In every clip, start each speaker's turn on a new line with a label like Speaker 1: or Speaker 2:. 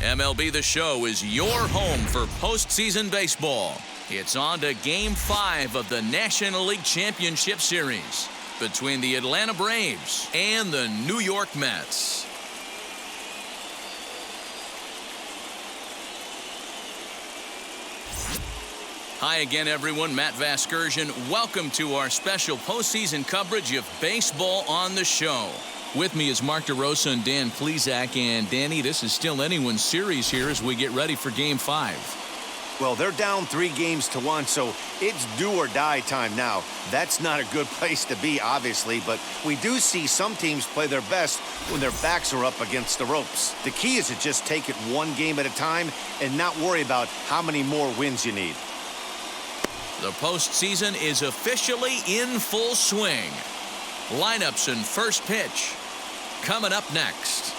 Speaker 1: MLB The Show is your home for postseason baseball. It's on to Game 5 of the National League Championship Series between the Atlanta Braves and the New York Mets. Hi again, everyone. Matt Vasgersian. Welcome to our special postseason coverage of Baseball on the Show. With me is Mark DeRosa and Dan Plesac. And Danny, this is still anyone's series here as we get ready for Game 5.
Speaker 2: Well, they're down 3-1, so it's do or die time now. That's not a good place to be, obviously, but we do see some teams play their best when their backs are up against the ropes. The key is to just take it one game at a time and not worry about how many more wins you need.
Speaker 1: The postseason is officially in full swing. Lineups and first pitch coming up next.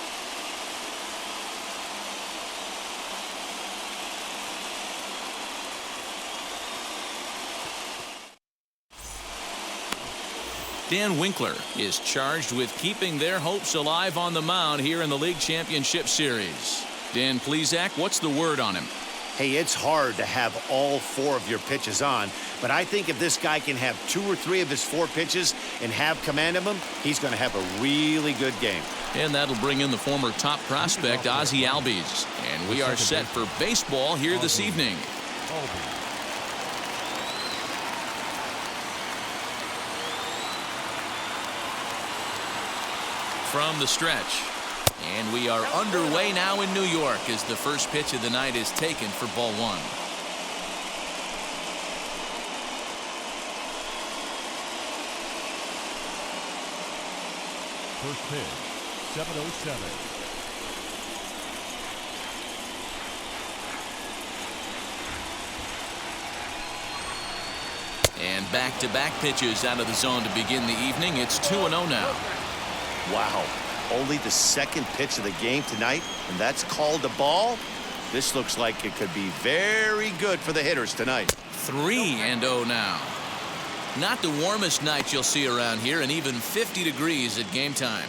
Speaker 1: Dan Winkler is charged with keeping their hopes alive on the mound here in the League Championship Series. Dan Plesac, what's the word on him?
Speaker 2: Hey, it's hard to have all 4 of your pitches on, but I think if this guy can have 2 or 3 of his 4 pitches and have command of them, he's going to have a really good game.
Speaker 1: And that'll bring in the former top prospect, Ozzie Albies. And we are set for baseball here this evening. From the stretch. And we are underway now in New York as the first pitch of the night is taken for ball 1.
Speaker 3: First pitch, 7:07.
Speaker 1: And back-to-back pitches out of the zone to begin the evening. It's 2-0 now.
Speaker 2: Wow. Only the second pitch of the game tonight, and that's called a ball. This looks like it could be very good for the hitters tonight.
Speaker 1: 3-0 now. Not the warmest night you'll see around here, and even 50 degrees at game time.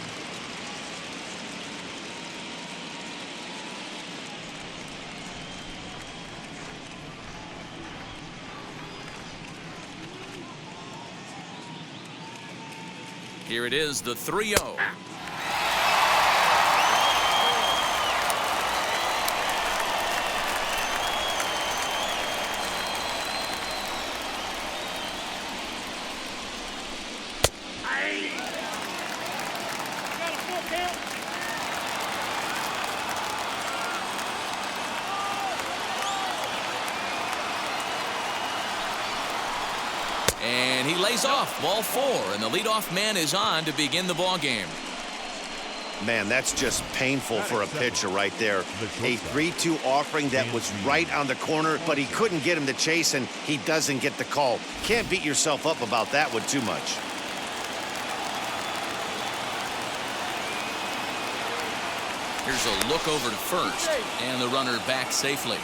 Speaker 1: Here it is, the 3-0. And he lays off, ball 4, and the leadoff man is on to begin the ball game.
Speaker 2: Man, that's just painful for a pitcher right there. A 3-2 offering that was right on the corner, but he couldn't get him to chase, and he doesn't get the call. Can't beat yourself up about that one too much.
Speaker 1: Here's a look over to first, and the runner back safely.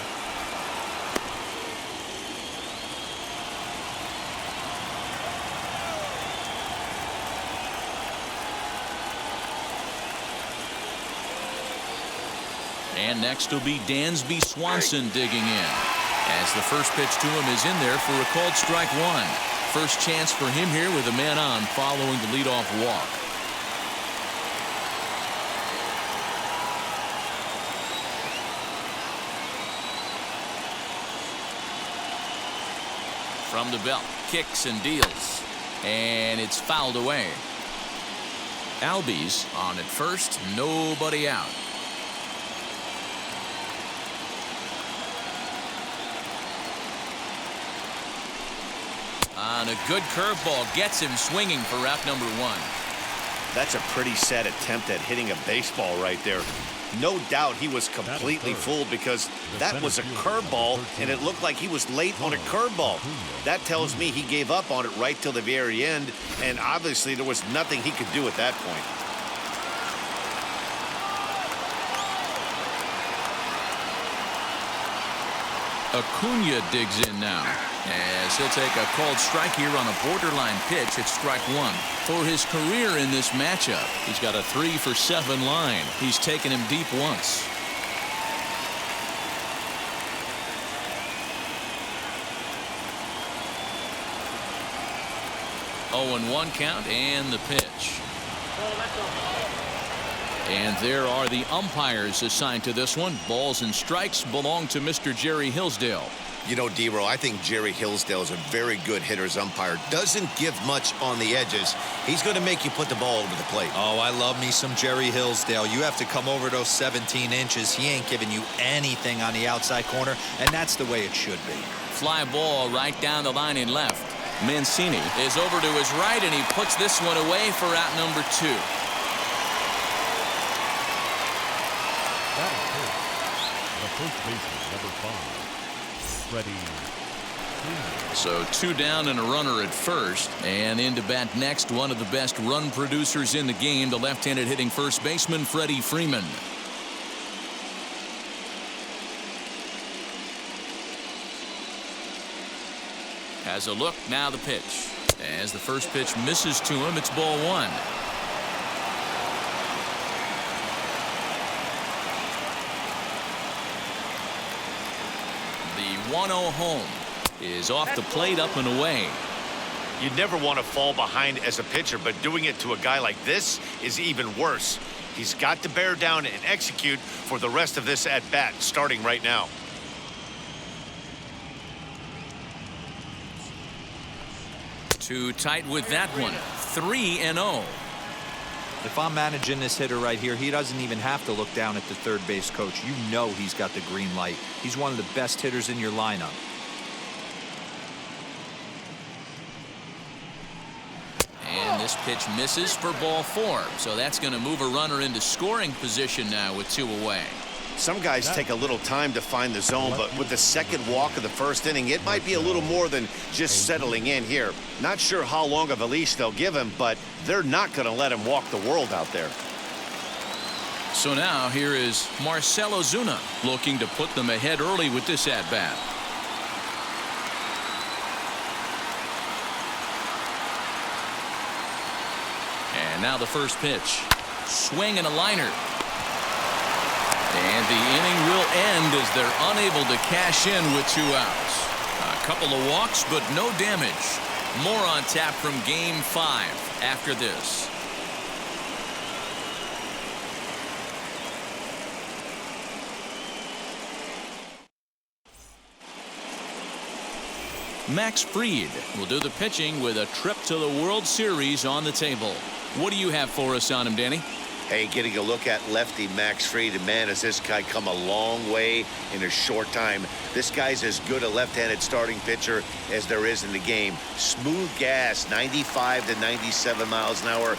Speaker 1: And next will be Dansby Swanson digging in, as the first pitch to him is in there for a called strike 1. First chance for him here with a man on following the leadoff walk. From the belt, kicks and deals, and it's fouled away. Albies on at first, nobody out. On a good curveball, gets him swinging for route number 1.
Speaker 2: That's a pretty sad attempt at hitting a baseball right there. No doubt he was completely fooled because that was a curveball, and it looked like he was late on a curveball. That tells me he gave up on it right till the very end, and obviously there was nothing he could do at that point.
Speaker 1: Acuna digs in now, as he'll take a called strike here on a borderline pitch at strike 1. For his career in this matchup, he's got a 3-for-7 line. He's taken him deep once. 0-1 count and the pitch. And there are the umpires assigned to this one. Balls and strikes belong to Mr. Jerry Hillsdale.
Speaker 2: You know, D-Row, I think Jerry Hillsdale is a very good hitter's umpire. Doesn't give much on the edges. He's going to make you put the ball over the plate.
Speaker 4: Oh, I love me some Jerry Hillsdale. You have to come over those 17 inches. He ain't giving you anything on the outside corner, and that's the way it should be.
Speaker 1: Fly ball right down the line in left. Mancini is over to his right, and he puts this one away for out number 2.
Speaker 3: Batting first, the first baseman, number 5, Freddie Freeman.
Speaker 1: So 2 down and a runner at first, and in to bat next, one of the best run producers in the game, the left-handed hitting first baseman Freddie Freeman. Has a look, now the pitch. As the first pitch misses to him, it's ball 1. The 1-0 home is off the plate, up and away.
Speaker 2: You never want to fall behind as a pitcher, but doing it to a guy like this is even worse. He's got to bear down and execute for the rest of this at-bat, starting right now.
Speaker 1: Too tight with that one. 3-0.
Speaker 4: If I'm managing this hitter right here, he doesn't even have to look down at the third base coach. You know he's got the green light. He's one of the best hitters in your lineup.
Speaker 1: And this pitch misses for ball 4. So that's going to move a runner into scoring position now with 2 away.
Speaker 2: Some guys take a little time to find the zone, but with the second walk of the first inning, it might be a little more than just settling in here. Not sure how long of a leash they'll give him, but they're not going to let him walk the world out there.
Speaker 1: So now here is Marcell Ozuna looking to put them ahead early with this at-bat. And now the first pitch. Swing and a liner. And the inning will end as they're unable to cash in with 2 outs. A couple of walks, but no damage. More on tap from Game 5 after this. Max Fried will do the pitching with a trip to the World Series on the table. What do you have for us on him, Danny?
Speaker 2: Hey, getting a look at lefty Max Fried, and man, has this guy come a long way in a short time. This guy's as good a left-handed starting pitcher as there is in the game. Smooth gas, 95 to 97 miles an hour.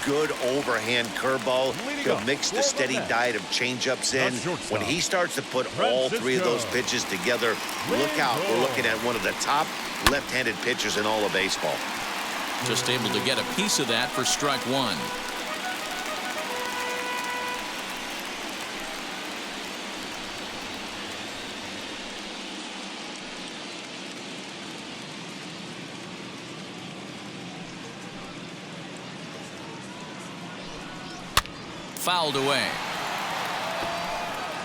Speaker 2: Good overhand curveball. He'll mix the steady diet of changeups in. When he starts to put all 3 of those pitches together, look out. We're looking at one of the top left-handed pitchers in all of baseball.
Speaker 1: Just able to get a piece of that for strike 1. Fouled away.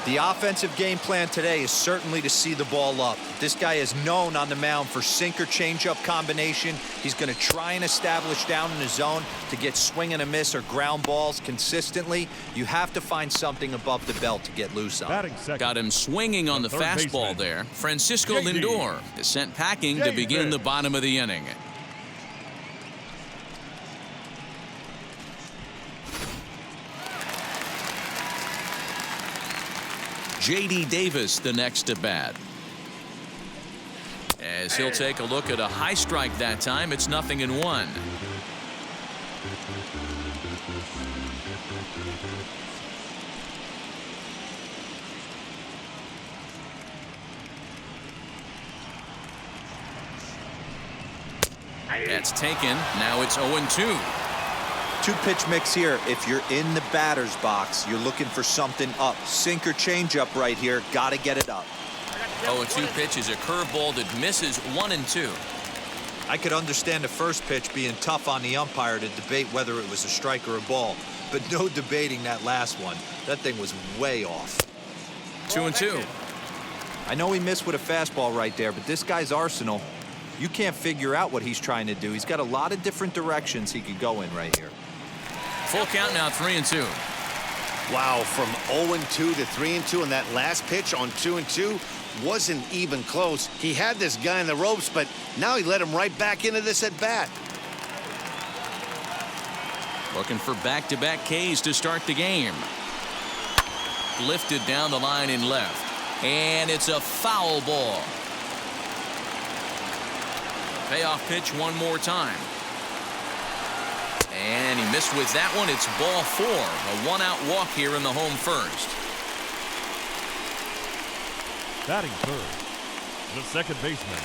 Speaker 4: The offensive game plan today is certainly to see the ball up. This guy is known on the mound for sinker changeup combination. He's going to try and establish down in the zone to get swing and a miss or ground balls consistently. You have to find something above the belt to get loose on.
Speaker 1: Got him swinging on the fastball there. Francisco Lindor is sent packing to begin the bottom of the inning. J.D. Davis the next to bat. As he'll take a look at a high strike that time, it's 0-1. That's taken. Now it's 0-2.
Speaker 4: 2-pitch mix here. If you're in the batter's box, you're looking for something up. Sinker changeup right here. Got to get it up.
Speaker 1: 0-2 pitch is a curveball that misses 1-2.
Speaker 4: I could understand the first pitch being tough on the umpire to debate whether it was a strike or a ball, but no debating that last one. That thing was way off.
Speaker 1: 2-2.
Speaker 4: I know he missed with a fastball right there, but this guy's arsenal, You can't figure out what he's trying to do. He's got a lot of different directions he could go in right here.
Speaker 1: Full count now, 3-2.
Speaker 2: Wow, from 0-2 to 3-2, and that last pitch on 2-2 wasn't even close. He had this guy in the ropes, but now he let him right back into this at bat.
Speaker 1: Looking for back-to-back Ks to start the game. Lifted down the line in left. And it's a foul ball. Payoff pitch one more time. And he missed with that one. It's ball 4. A one-out walk here in the home first.
Speaker 3: Batting third, the second baseman,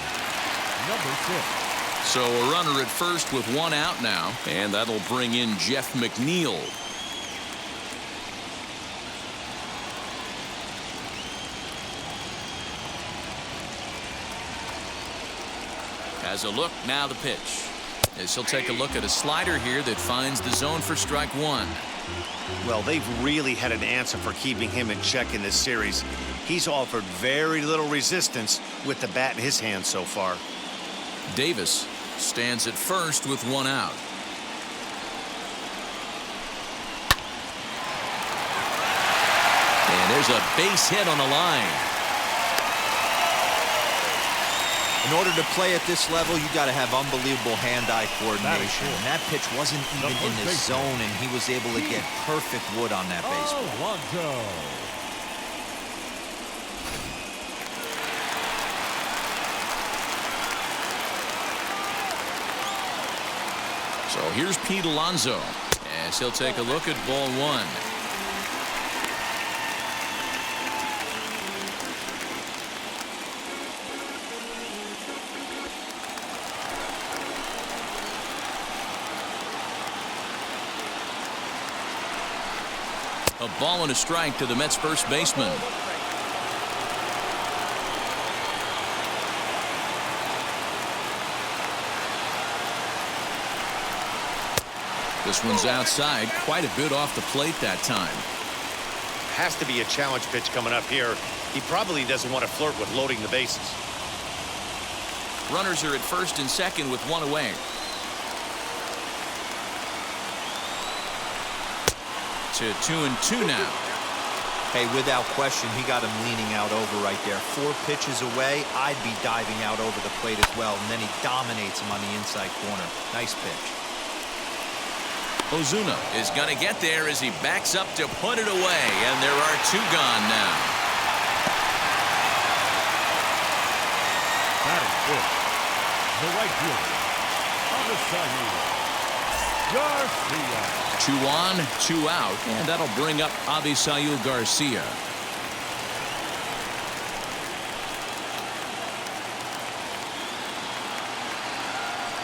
Speaker 3: number 6.
Speaker 1: So a runner at first with one out now. And that'll bring in Jeff McNeil. Has a look, now the pitch. As he'll take a look at a slider here that finds the zone for strike 1.
Speaker 2: Well, they've really had an answer for keeping him in check in this series. He's offered very little resistance with the bat in his hand so far.
Speaker 1: Davis stands at first with one out. And there's a base hit on the line.
Speaker 4: In order to play at this level, you got to have unbelievable hand-eye coordination. And that pitch wasn't even in the zone, and he was able to get perfect wood on that baseball.
Speaker 1: So here's Pete Alonso as he'll take a look at ball 1. A ball and a strike to the Mets first baseman. This one's outside, quite a bit off the plate that time.
Speaker 2: Has to be a challenge pitch coming up here. He probably doesn't want to flirt with loading the bases.
Speaker 1: Runners are at first and second with one away. To 2-2 now.
Speaker 4: Hey, without question, he got him leaning out over right there. 4 pitches away, I'd be diving out over the plate as well, and then he dominates him on the inside corner. Nice pitch.
Speaker 1: Ozuna is going to get there as he backs up to put it away, and there are 2 gone now.
Speaker 3: Batting fifth, the right fielder, Garcia.
Speaker 1: 2 on, 2 out, and that'll bring up Avisail Garcia.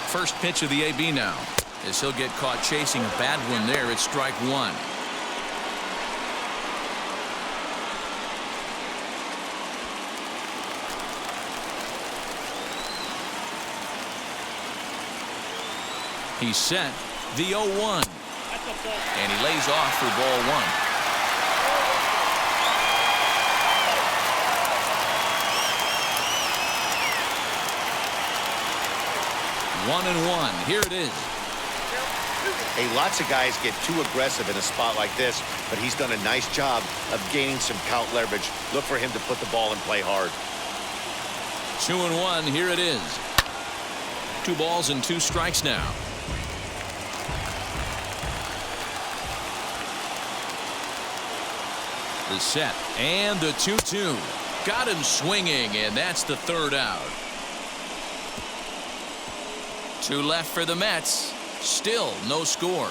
Speaker 1: First pitch of the AB now, as he'll get caught chasing a bad one there at strike 1. He's set the 0-1. And he lays off for ball 1. 1-1. Here it is.
Speaker 2: Hey, lots of guys get too aggressive in a spot like this, but he's done a nice job of gaining some count leverage. Look for him to put the ball in play hard.
Speaker 1: 2-1. Here it is. 2 balls and 2 strikes now. The set and the 2-2. Got him swinging, and that's the 3rd out. 2 left for the Mets. Still no score.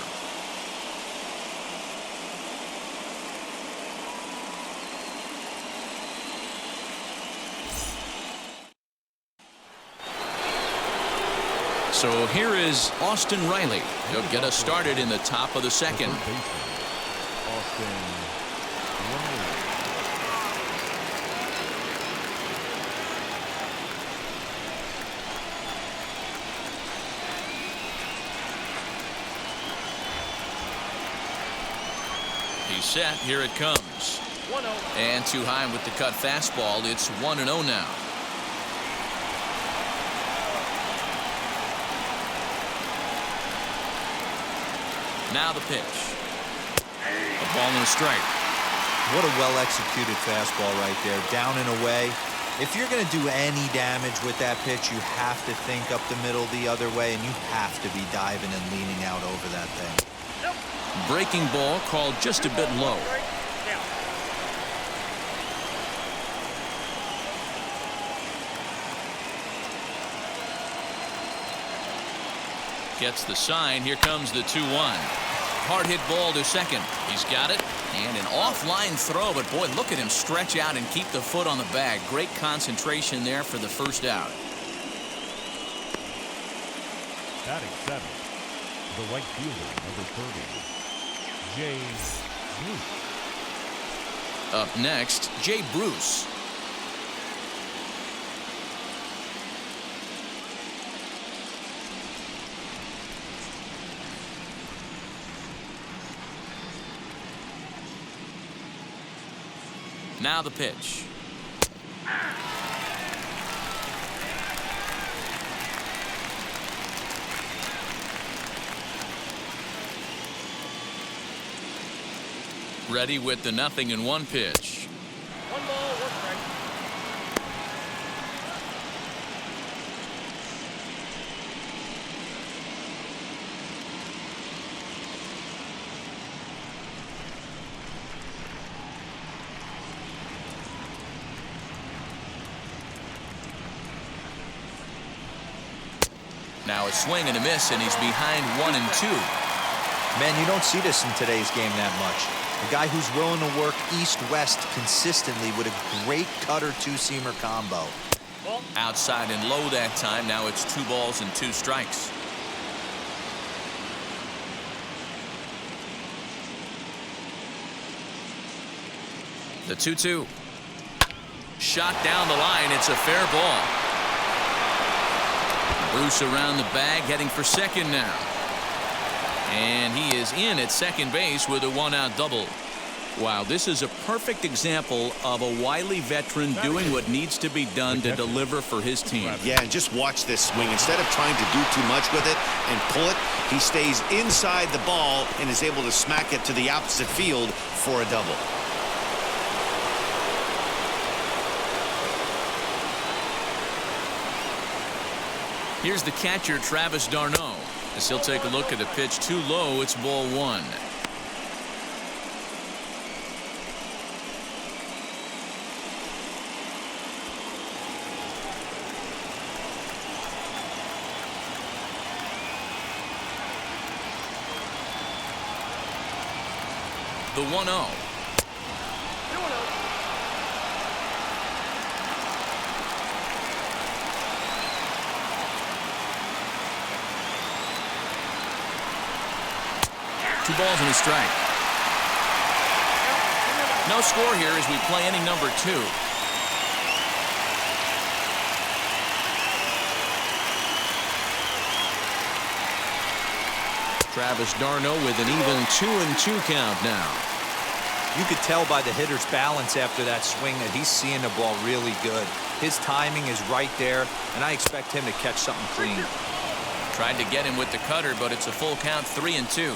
Speaker 1: So here is Austin Riley. He'll get us started in the top of the 2nd.
Speaker 3: Austin Riley.
Speaker 1: He's set. Here it comes.
Speaker 5: 1-0.
Speaker 1: And too high with the cut fastball. It's 1-0 now. Now the pitch. A ball and a strike.
Speaker 4: What a well-executed fastball right there. Down and away. If you're going to do any damage with that pitch, you have to think up the middle the other way, and you have to be diving and leaning out over that thing.
Speaker 1: Breaking ball called just a bit low. Gets the sign. Here comes the 2-1. Hard hit ball to second. He's got it. And an offline throw, but boy, look at him stretch out and keep the foot on the bag. Great concentration there for the first out.
Speaker 3: Batting seventh, the right fielder, number 30, Jay Bruce.
Speaker 1: Up next, Jay Bruce. Now the pitch. Ready with the 0-1 pitch.
Speaker 5: One ball, one strike.
Speaker 1: Now a swing and a miss, and he's behind 1-2.
Speaker 4: Man, you don't see this in today's game that much. A guy who's willing to work east-west consistently with a great cutter two-seamer combo.
Speaker 1: Outside and low that time. Now it's 2 balls and 2 strikes. The 2-2. Shot down the line. It's a fair ball. Bruce around the bag, heading for second now. And he is in at second base with a 1-out double. Wow, this is a perfect example of a wily veteran doing what needs to be done to deliver for his team.
Speaker 2: Yeah, and just watch this swing. Instead of trying to do too much with it and pull it, he stays inside the ball and is able to smack it to the opposite field for a double.
Speaker 1: Here's the catcher, Travis d'Arnaud. As he'll take a look at a pitch too low, it's ball 1. The 1-0. Two balls and a strike. No score here as we play inning number 2. Travis d'Arnaud with an even 2-2 count now.
Speaker 4: You could tell by the hitter's balance after that swing that he's seeing the ball really good. His timing is right there, and I expect him to catch something clean.
Speaker 1: Tried to get him with the cutter, but it's a full count, 3-2.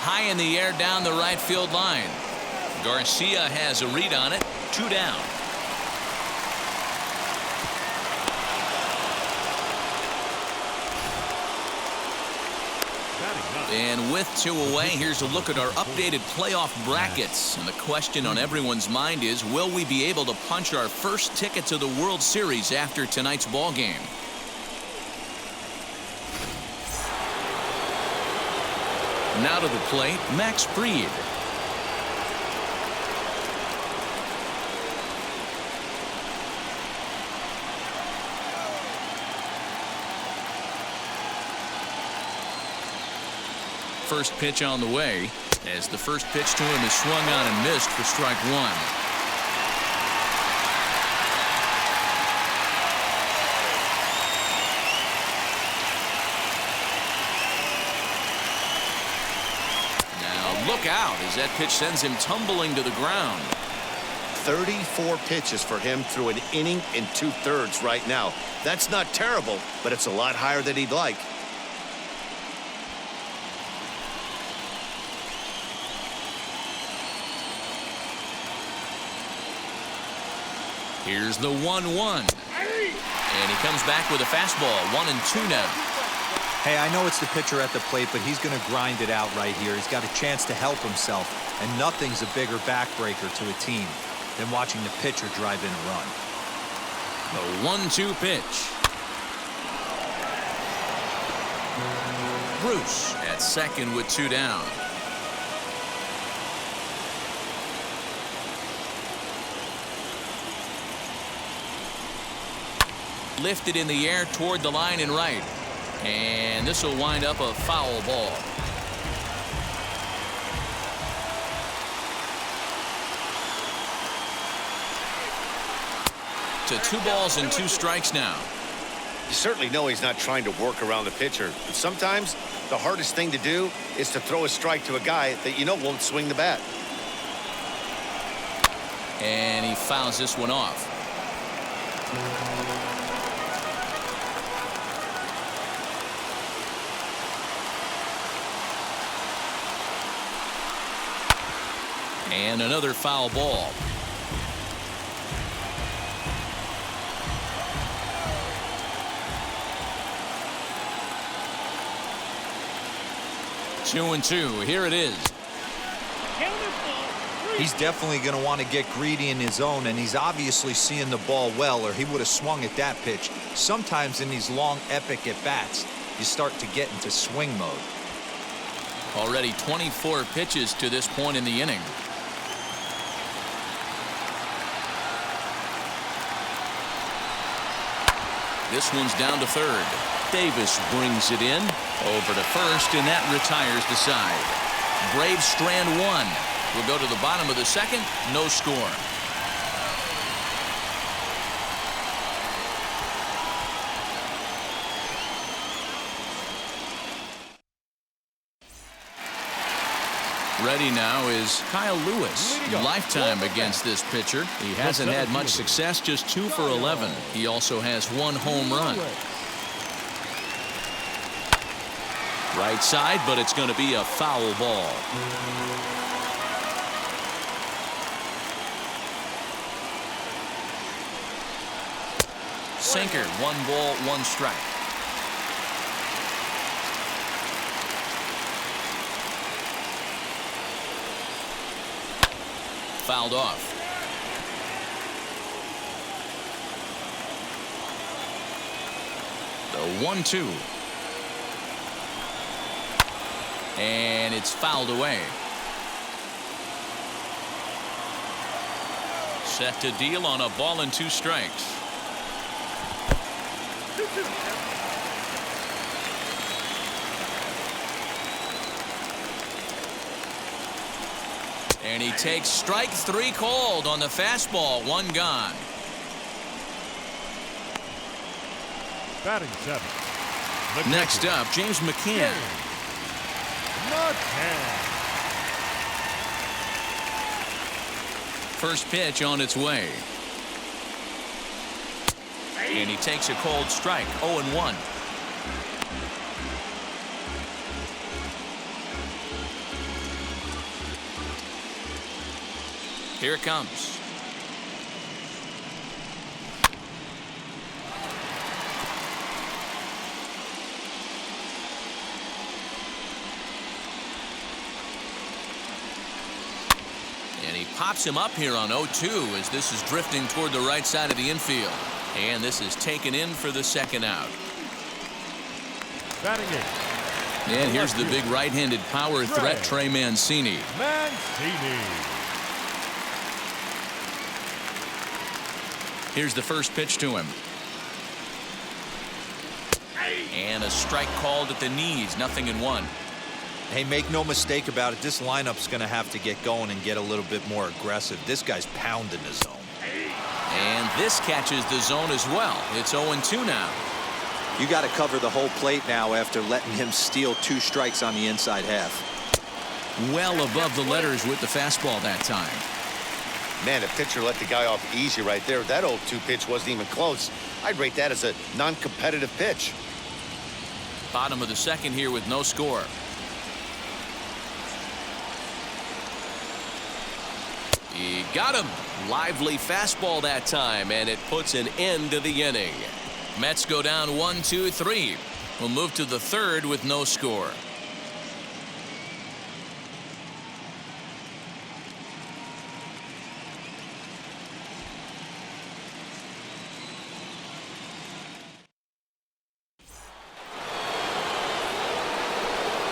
Speaker 1: High in the air down the right field line. Garcia has a read on it. 2 down. And with 2 away, here's a look at our updated playoff brackets. And the question on everyone's mind is, will we be able to punch our first ticket to the World Series after tonight's ball game? Now to the plate, Max Fried. First pitch on the way, as the first pitch to him is swung on and missed for strike 1. Look out as that pitch sends him tumbling to the ground.
Speaker 2: 34 pitches for him through an inning and 2/3 right now. That's not terrible, but it's a lot higher than he'd like.
Speaker 1: Here's the 1-1. And he comes back with a fastball. 1-2 now.
Speaker 4: Hey, I know it's the pitcher at the plate, but he's going to grind it out right here. He's got a chance to help himself, and nothing's a bigger backbreaker to a team than watching the pitcher drive in a run.
Speaker 1: The 1-2 pitch. Bruce at second with 2 down. Lifted in the air toward the line and right. And this will wind up a foul ball. To 2 balls and 2 strikes now.
Speaker 2: You certainly know he's not trying to work around the pitcher, but sometimes the hardest thing to do is to throw a strike to a guy that you know won't swing the bat.
Speaker 1: And he fouls this one off. And another foul ball. Two and 2. Here it is.
Speaker 4: He's definitely going to want to get greedy in his zone, and he's obviously seeing the ball well, or he would have swung at that pitch. Sometimes in these long, epic at-bats, you start to get into swing mode.
Speaker 1: Already 24 pitches to this point in the inning. This one's down to third. Davis brings it in over to first, and that retires the side. Braves strand 1. We'll go to the bottom of the second. No score. Ready now is Kyle Lewis. Lifetime against this pitcher. He hasn't had much success, just 2 for 11. He also has 1 home run. Right side, but it's going to be a foul ball. Sinker, 1 ball, 1 strike. Fouled off. The 1-2. And it's fouled away. Set to deal on a ball and 2 strikes. And he takes strike 3 called on the fastball. 1 gone.
Speaker 3: Batting 7.
Speaker 1: Next up, James McCann. First pitch on its way. And he takes a cold strike. 0-1. Here it comes. And he pops him up here on 0-2 as this is drifting toward the right side of the infield. And this is taken in for the second out.
Speaker 3: Batting 8.
Speaker 1: And here's the big right-handed power threat, Trey Mancini. Here's the first pitch to him. And a strike called at the knees. 0-1.
Speaker 4: Hey, make no mistake about it. This lineup's going to have to get going and get a little bit more aggressive. This guy's pounding the zone.
Speaker 1: And this catches the zone as well. It's 0-2 now.
Speaker 4: You got to cover the whole plate now after letting him steal 2 strikes on the inside half.
Speaker 1: Well above the letters with the fastball that time.
Speaker 2: Man, the pitcher let the guy off easy right there. That 0-2 pitch wasn't even close. I'd rate that as a non-competitive pitch.
Speaker 1: Bottom of the second here with no score. He got him. Lively fastball that time, and it puts an end to the inning. Mets go down 1-2-3. We'll move to the third with no score.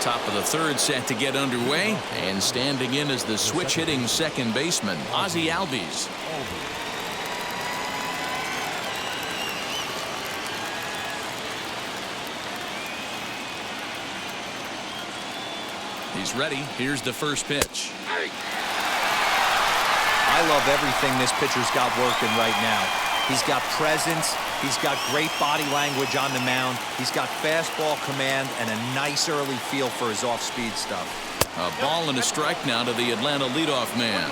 Speaker 1: Top of the third set to get underway, and standing in as the switch hitting second baseman, Ozzie Albies. He's ready. Here's the first pitch.
Speaker 4: I love everything this pitcher's got working right now. He's got presence. He's got great body language on the mound. He's got fastball command and a nice early feel for his off-speed stuff.
Speaker 1: A ball and a strike now to the Atlanta leadoff man.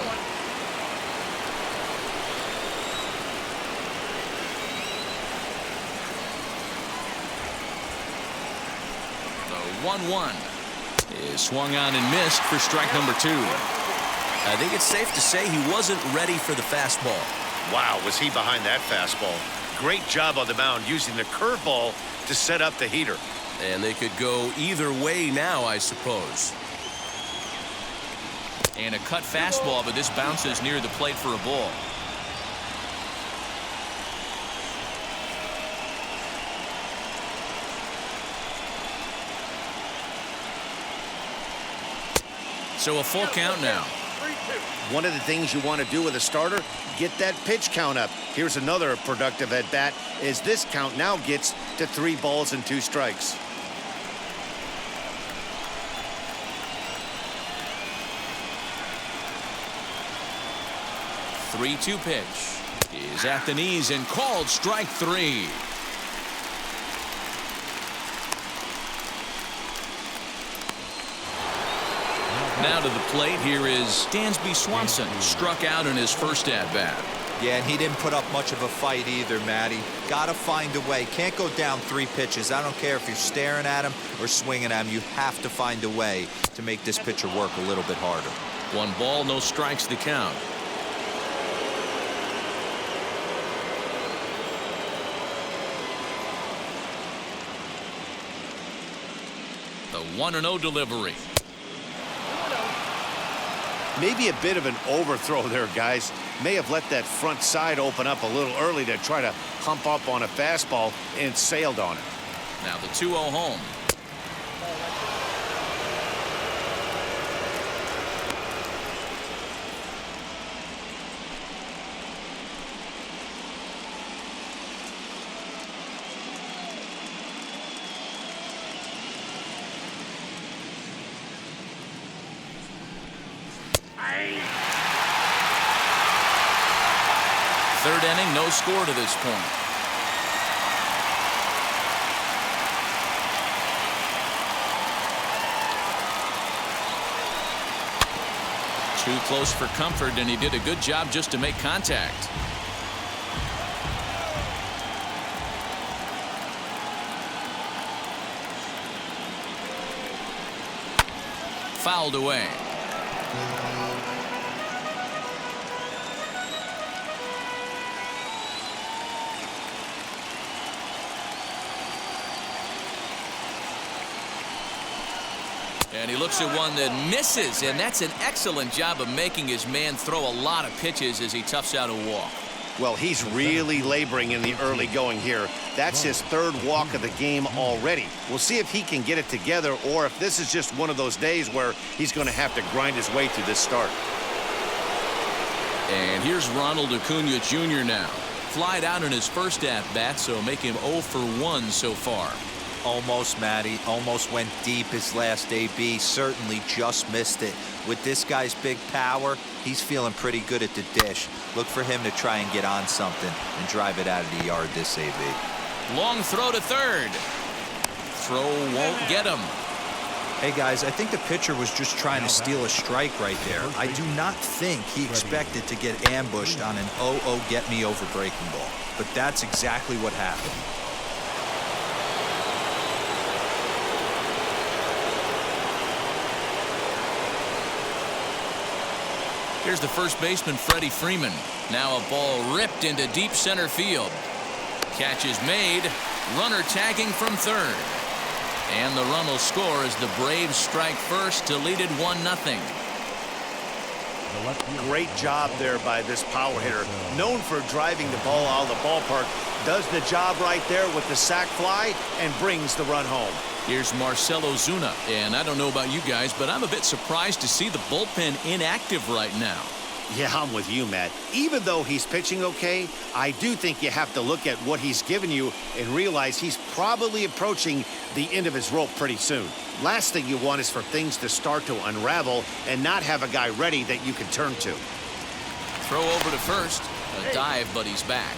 Speaker 1: The 1-1 is swung on and missed for strike number 2.
Speaker 6: I think it's safe to say he wasn't ready for the fastball.
Speaker 2: Wow, was he behind that fastball. Great job on the mound using the curveball to set up the heater.
Speaker 6: And they could go either way now, I suppose.
Speaker 1: And a cut fastball, but this bounces near the plate for a ball. So a full count now.
Speaker 2: One of the things you want to do with a starter, get that pitch count up. Here's another productive at bat as this count now gets to 3 balls and 2 strikes.
Speaker 1: The 3-2 pitch is at the knees and called strike 3. Now to the plate, here is Dansby Swanson, struck out in his first at-bat.
Speaker 4: Yeah, and he didn't put up much of a fight either, Matty. Got to find a way. Can't go down 3 pitches. I don't care if you're staring at him or swinging at him. You have to find a way to make this pitcher work a little bit harder.
Speaker 1: 1 ball, no strikes the count. The 1-0 delivery.
Speaker 2: Maybe a bit of an overthrow there, guys. May have let that front side open up a little early to try to hump up on a fastball and sailed on it.
Speaker 1: Now the 2-0 home. Third inning, no score to this point. Too close for comfort, and he did a good job just to make contact. Fouled away. And he looks at one that misses, and that's an excellent job of making his man throw a lot of pitches as he toughs out a walk.
Speaker 2: Well, he's really laboring in the early going here. That's his 3rd walk of the game already. We'll see if he can get it together or if this is just one of those days where he's going to have to grind his way through this start.
Speaker 1: And here's Ronald Acuna Jr. now. Flied out in his first at-bat, so make him 0 for 1 so far.
Speaker 4: Almost, Matty. Almost went deep his last AB. Certainly just missed it. With this guy's big power, he's feeling pretty good at the dish. Look for him to try and get on something and drive it out of the yard this AB.
Speaker 1: Long throw to third. Throw won't get him.
Speaker 4: Hey, guys, I think the pitcher was just trying to steal a strike right there. I do not think he expected to get ambushed on an 0-0 get-me-over breaking ball. But that's exactly what happened.
Speaker 1: Here's the first baseman, Freddie Freeman. Now a ball ripped into deep center field. Catch is made. Runner tagging from third. And the run will score as the Braves strike first to lead it 1-0.
Speaker 2: Great job there by this power hitter. Known for driving the ball out of the ballpark. Does the job right there with the sac fly and brings the run home.
Speaker 1: Here's Marcell Ozuna, and I don't know about you guys, but I'm a bit surprised to see the bullpen inactive right now.
Speaker 2: Yeah, I'm with you, Matt. Even though he's pitching okay, I do think you have to look at what he's given you and realize he's probably approaching the end of his rope pretty soon. Last thing you want is for things to start to unravel and not have a guy ready that you can turn to.
Speaker 1: Throw over to first. A dive, but he's back.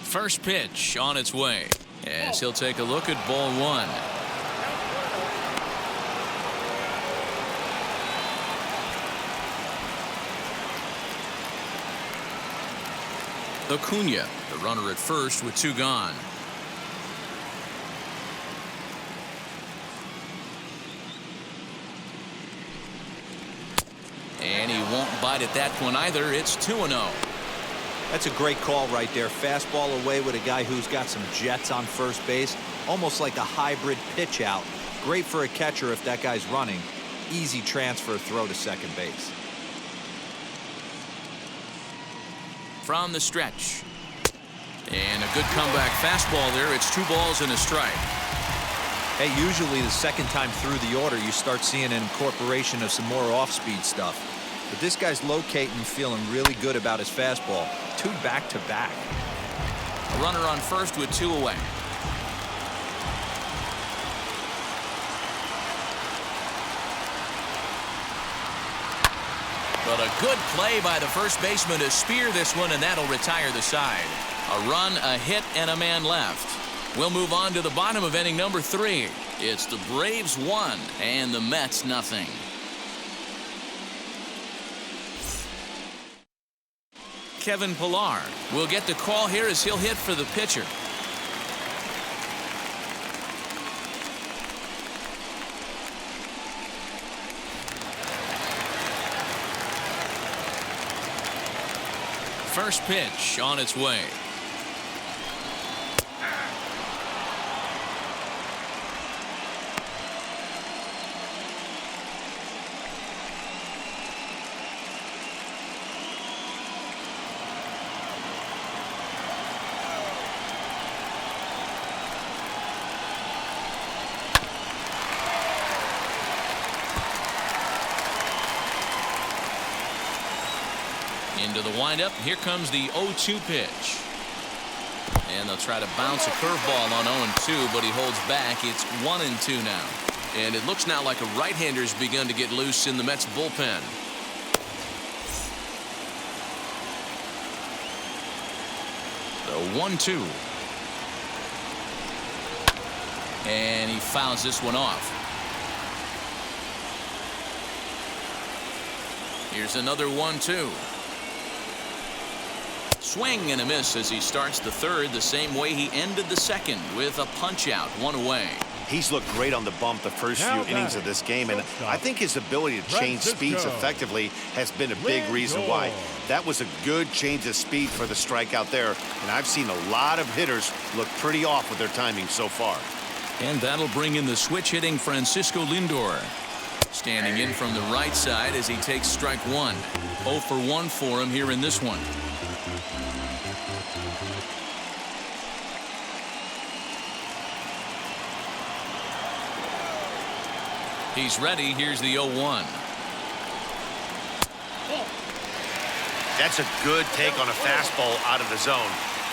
Speaker 1: First pitch on its way as he'll take a look at ball one. Acuna, the runner at first with two gone. And he won't bite at that one either. It's 2-0.
Speaker 4: That's a great call right there. Fastball away with a guy who's got some jets on first base. Almost like a hybrid pitch out. Great for a catcher if that guy's running. Easy transfer throw to second base.
Speaker 1: From the stretch. And a good comeback fastball there. It's 2 balls and a strike.
Speaker 4: Hey, usually the second time through the order, you start seeing an incorporation of some more off-speed stuff. But this guy's locating, feeling really good about his fastball. 2 back-to-back.
Speaker 1: A runner on first with 2 away. But a good play by the first baseman to spear this one, and that'll retire the side. A run, a hit, and a man left. We'll move on to the bottom of inning number 3. It's the Braves 1 and the Mets nothing. Kevin Pillar will get the call here as he'll hit for the pitcher. First pitch on its way. Into the windup. Here comes the 0-2 pitch. And they'll try to bounce a curveball on 0-2, but he holds back. It's 1-2 now. And it looks now like a right-hander's begun to get loose in the Mets bullpen. The 1-2. And he fouls this one off. Here's another 1-2. Swing and a miss as he starts the third the same way he ended the second with a punch-out, 1 away.
Speaker 2: He's looked great on the bump the first few innings of this game, and I think his ability to change speeds effectively has been a big reason why. That was a good change of speed for the strikeout there, and I've seen a lot of hitters look pretty off with their timing so far.
Speaker 1: And that'll bring in the switch-hitting Francisco Lindor. Standing in from the right side as he takes strike 1. 0 for 1 for him here in this one. He's ready. Here's the 0-1.
Speaker 2: That's a good take on a fastball out of the zone.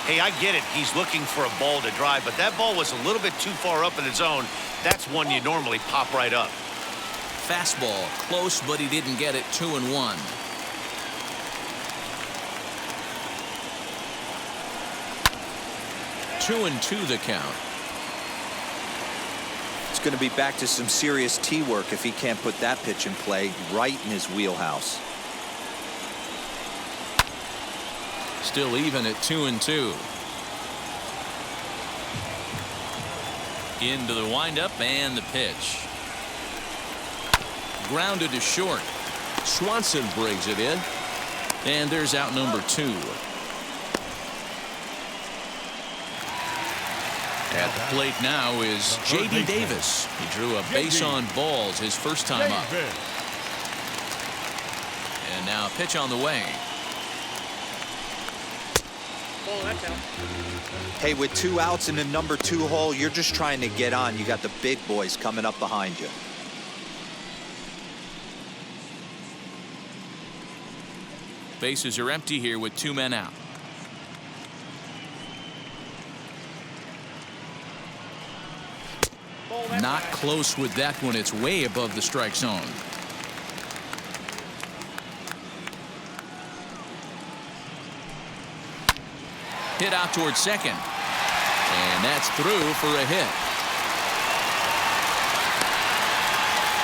Speaker 2: Hey, I get it. He's looking for a ball to drive, but that ball was a little bit too far up in the zone. That's one you normally pop right up.
Speaker 1: fastball. Close, but he didn't get it. 2-1. Two and two the count.
Speaker 4: It's going to be back to some serious tee work if he can't put that pitch in play right in his wheelhouse.
Speaker 1: Still even at 2-2. Into the windup and the pitch. Grounded to short. Swanson brings it in. And there's out number 2. At the plate now is J.D. Davis. He drew a base on balls his first time up. And now a pitch on the way.
Speaker 5: Ball, that's out.
Speaker 4: Hey, with 2 outs in the number 2 hole, you're just trying to get on. You got the big boys coming up behind you.
Speaker 1: Bases are empty here with 2 men out. Not close with that one. It's way above the strike zone. Hit out towards second. And that's through for a hit.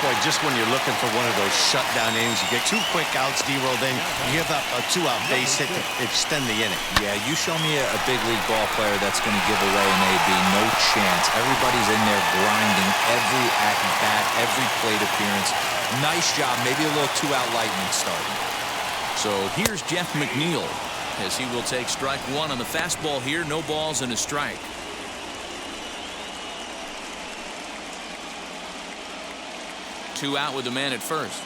Speaker 2: Boy, just when you're looking for one of those shutdown innings, you get 2 quick outs, D-roll, then you give up a 2-out base hit to extend the inning.
Speaker 4: Yeah, you show me a big league ball player that's going to give away an AB. No chance. Everybody's in there grinding every at-bat, every plate appearance. Nice job. Maybe a little 2-out lightning starting.
Speaker 1: So here's Jeff McNeil as he will take strike 1 on the fastball here. No balls and a strike. Two out with the man at first.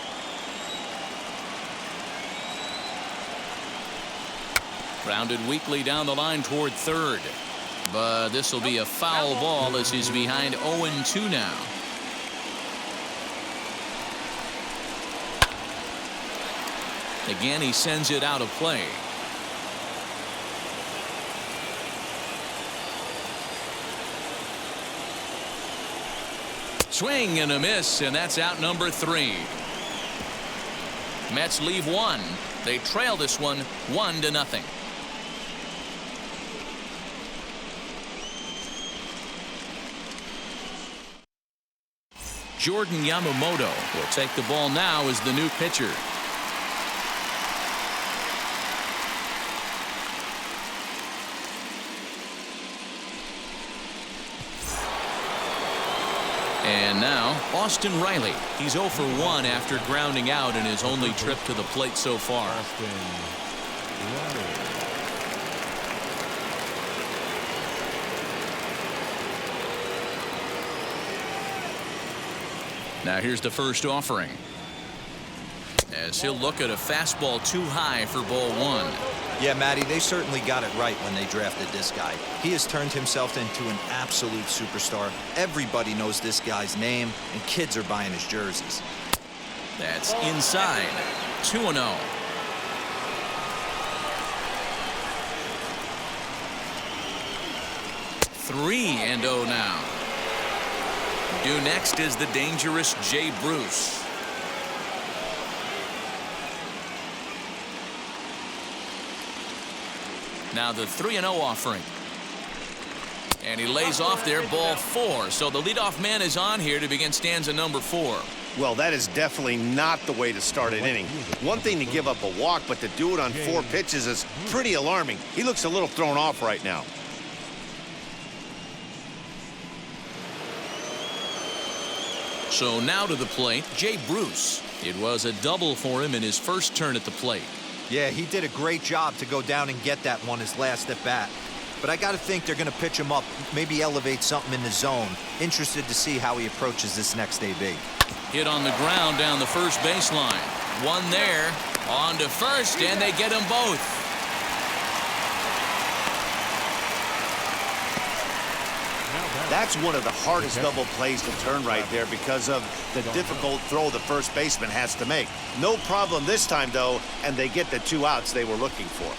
Speaker 1: Grounded weakly down the line toward third. But this will be a foul ball as he's behind 0-2 now. Again, he sends it out of play. Swing and a miss, and that's out number 3. Mets leave 1. They trail this one 1-0. Jordan Yamamoto will take the ball now as the new pitcher. And now Austin Riley. He's 0 for 1 after grounding out in his only trip to the plate so far. Now here's the first offering, as he'll look at a fastball too high for ball 1.
Speaker 4: Yeah, Matty, they certainly got it right when they drafted this guy. He has turned himself into an absolute superstar. Everybody knows this guy's name, and kids are buying his jerseys.
Speaker 1: That's inside. 2-0. Three and 0 now. Due next is the dangerous Jay Bruce. Now the 3-0 offering. And he lays off there, ball 4. So the leadoff man is on here to begin stanza number 4.
Speaker 2: Well, that is definitely not the way to start an inning. One thing to give up a walk, but to do it on 4 pitches is pretty alarming. He looks a little thrown off right now.
Speaker 1: So now to the plate, Jay Bruce. It was a double for him in his first turn at the plate.
Speaker 4: Yeah, he did a great job to go down and get that one his last at bat. But I got to think they're going to pitch him up, maybe elevate something in the zone. Interested to see how he approaches this next AB.
Speaker 1: Hit on the ground down the first baseline. One there, on to first, and they get them both.
Speaker 2: That's one of the hardest double plays to turn right there because of the difficult throw the first baseman has to make. No problem this time, though, and they get the 2 outs they were looking for.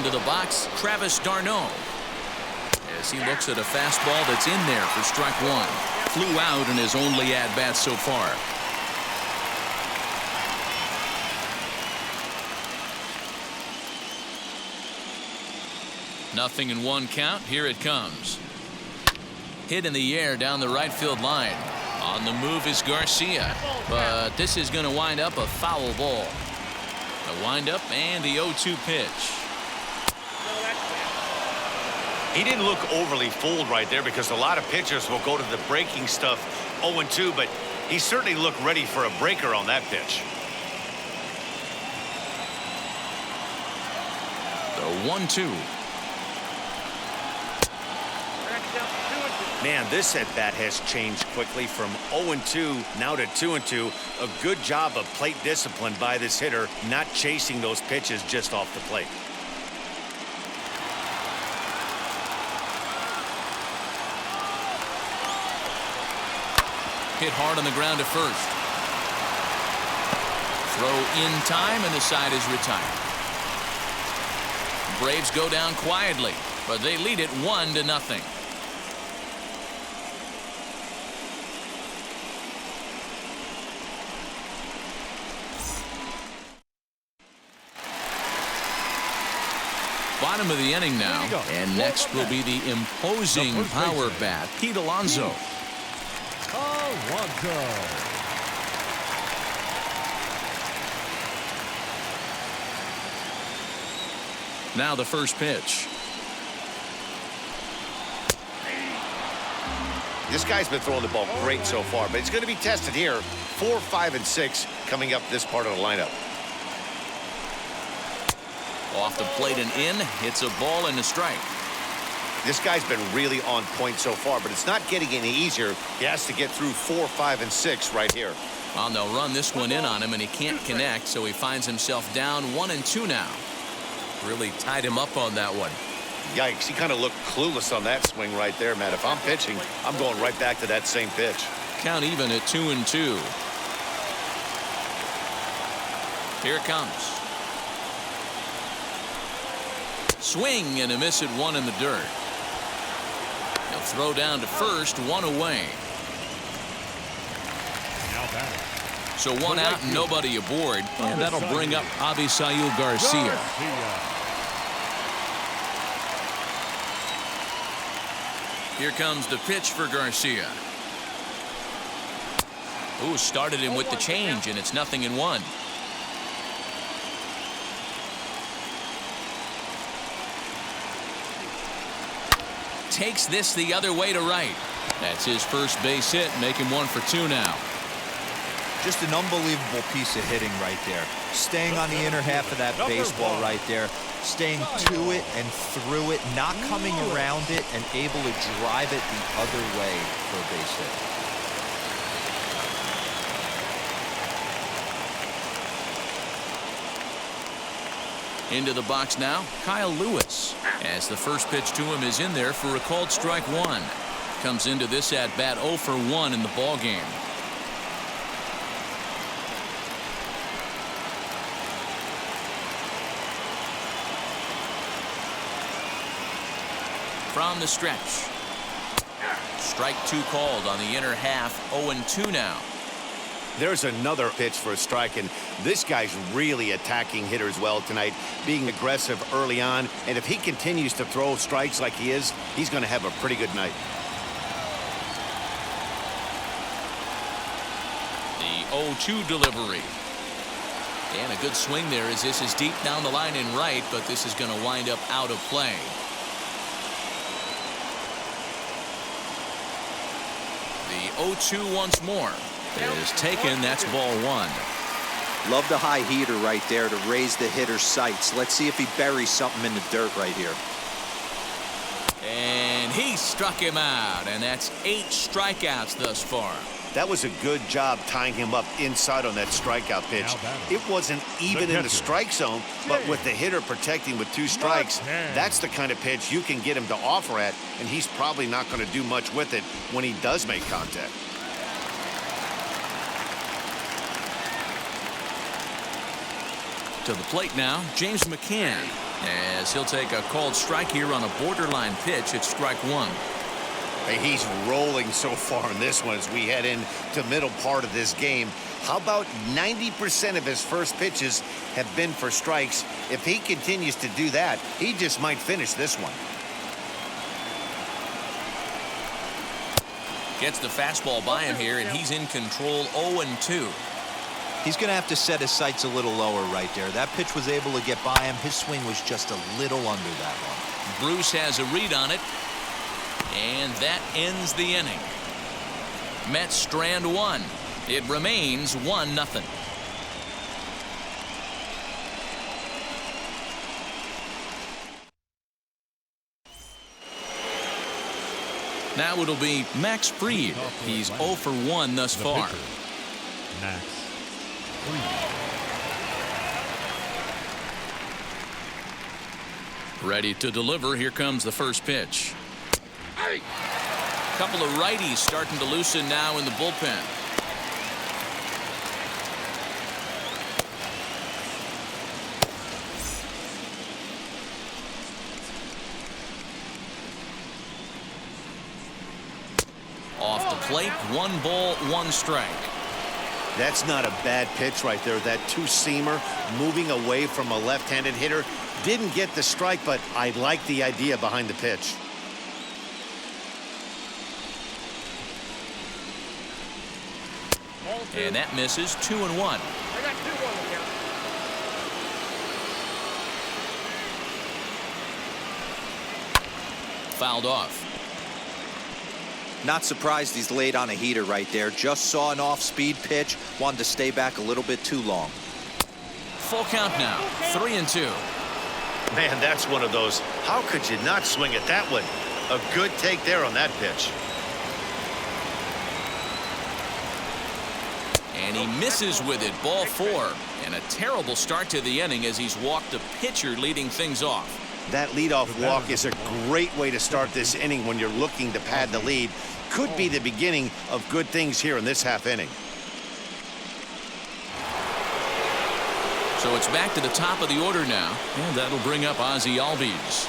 Speaker 1: Into the box, Travis d'Arnaud. As he looks at a fastball that's in there for strike one. Flew out in his only at-bat so far. Nothing in one count. Here it comes. Hit in the air down the right field line. On the move is Garcia, but this is going to wind up a foul ball. The windup and the 0-2 pitch.
Speaker 2: He didn't look overly fooled right there because a lot of pitchers will go to the breaking stuff 0-2, but he certainly looked ready for a breaker on that pitch.
Speaker 1: The 1-2.
Speaker 2: Man, this at-bat has changed quickly from 0-2 now to 2-2. A good job of plate discipline by this hitter, not chasing those pitches just off the plate.
Speaker 1: Hit hard on the ground to first. Throw in time, and the side is retired. Braves go down quietly, but they lead it 1-0. Bottom of the inning now, and next will be the imposing power bat, Pete Alonso. Now the first pitch.
Speaker 2: This guy's been throwing the ball great so far, but he's going to be tested here. 4, 5, and 6 coming up this part of the lineup.
Speaker 1: Off the plate and in. Hits a ball and a strike.
Speaker 2: This guy's been really on point so far, but it's not getting any easier. He has to get through 4, 5, and 6 right here.
Speaker 1: Well, they'll run this one in on him, and he can't connect, so he finds himself down 1-2 now. Really tied him up on that one.
Speaker 2: Yikes, he kind of looked clueless on that swing right there, Matt. If I'm pitching, I'm going right back to that same pitch.
Speaker 1: Count even at 2-2. Here it comes. Swing and a miss at one in the dirt. He'll throw down to first, one away. So one out and nobody aboard, and that'll bring up Avisail Garcia. Here comes the pitch for Garcia. Ooh, started him with the change, and it's 0-1. Takes this the other way to right. That's his first base hit, making 1 for 2 now.
Speaker 4: Just an unbelievable piece of hitting right there. Staying on the inner half of that baseball right there. Staying to it and through it, not coming around it, and able to drive it the other way for a base hit.
Speaker 1: Into the box now, Kyle Lewis. As the first pitch to him is in there for a called strike one. Comes into this at bat 0 for 1 in the ball game. From the stretch. Strike 2 called on the inner half. 0-2 now.
Speaker 2: There's another pitch for a strike, and this guy's really attacking hitters well tonight, being aggressive early on, and if he continues to throw strikes like he is, he's going to have a pretty good night.
Speaker 1: The 0-2 delivery. And a good swing there as this is deep down the line in right, but this is going to wind up out of play. The 0-2 once more. Is taken. That's ball 1.
Speaker 4: Love the high heater right there to raise the hitter's sights. Let's see if he buries something in the dirt right here.
Speaker 1: And he struck him out, and that's 8 strikeouts thus far.
Speaker 2: That was a good job tying him up inside on that strikeout pitch. It wasn't even in the strike zone, but with the hitter protecting with 2 strikes, that's the kind of pitch you can get him to offer at, and he's probably not going to do much with it when he does make contact.
Speaker 1: To the plate now, James McCann, as he'll take a called strike here on a borderline pitch. It's strike one.
Speaker 2: Hey, he's rolling so far in this one as we head into middle part of this game. How about 90% of his first pitches have been for strikes? If he continues to do that, he just might finish this one.
Speaker 1: Gets the fastball by him here, and he's in control 0-2.
Speaker 4: He's going to have to set his sights a little lower right there. That pitch was able to get by him. His swing was just a little under that one.
Speaker 1: Bruce has a read on it, and that ends the inning. Mets strand one. It remains 1-0. Now it'll be Max Fried. He's 0 for 1 thus far.
Speaker 3: Max Fried.
Speaker 1: Ready to deliver. Here comes the first pitch. Couple of righties starting to loosen now in the bullpen. Off the plate, 1 ball, 1 strike.
Speaker 2: That's not a bad pitch right there. That two-seamer moving away from a left-handed hitter. Didn't get the strike, but I like the idea behind the pitch.
Speaker 1: And that misses. 2-1.
Speaker 5: I got 2 on the count.
Speaker 1: Fouled off.
Speaker 4: Not surprised he's laid on a heater right there. Just saw an off-speed pitch. Wanted to stay back a little bit too long.
Speaker 1: Full count now. 3-2.
Speaker 2: Man, that's one of those. How could you not swing at that one? A good take there on that pitch.
Speaker 1: And he misses with it. Ball 4. And a terrible start to the inning as he's walked the pitcher leading things off.
Speaker 2: That leadoff walk is a great way to start this inning when you're looking to pad the lead. Could be the beginning of good things here in this half inning.
Speaker 1: So it's back to the top of the order now. And that'll bring up Ozzie Albies.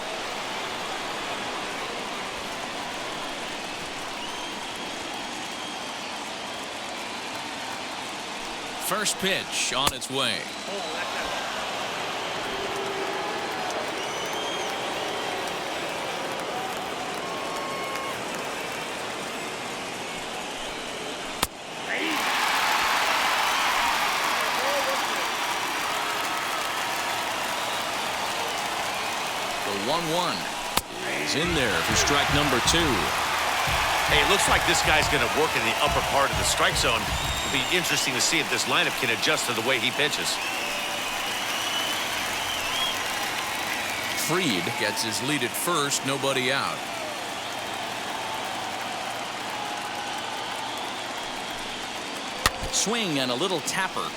Speaker 1: First pitch on its way. The 1-1 is in there for strike number 2.
Speaker 2: Hey, it looks like this guy's going to work in the upper part of the strike zone. It'll be interesting to see if this lineup can adjust to the way he pitches.
Speaker 1: Fried gets his lead at first, nobody out. Swing and a little tapper.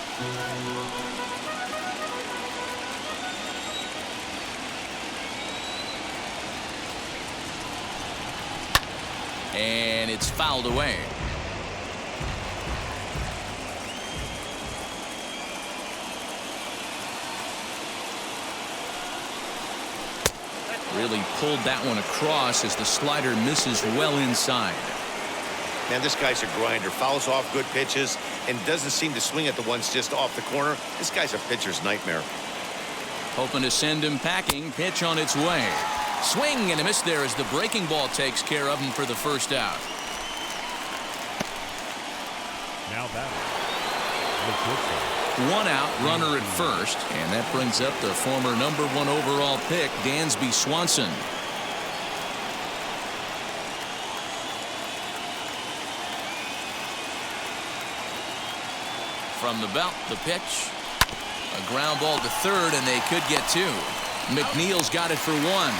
Speaker 1: And it's fouled away. Really pulled that one across as the slider misses well inside.
Speaker 2: Man, this guy's a grinder. Fouls off good pitches and doesn't seem to swing at the ones just off the corner. This guy's a pitcher's nightmare.
Speaker 1: Hoping to send him packing. Pitch on its way. Swing and a miss there as the breaking ball takes care of him for the first out.
Speaker 3: Now batting.
Speaker 1: 1 out, runner at first, and that brings up the former #1 overall pick, Dansby Swanson. From the belt, the pitch. A ground ball to third, and they could get 2. McNeil's got it for 1.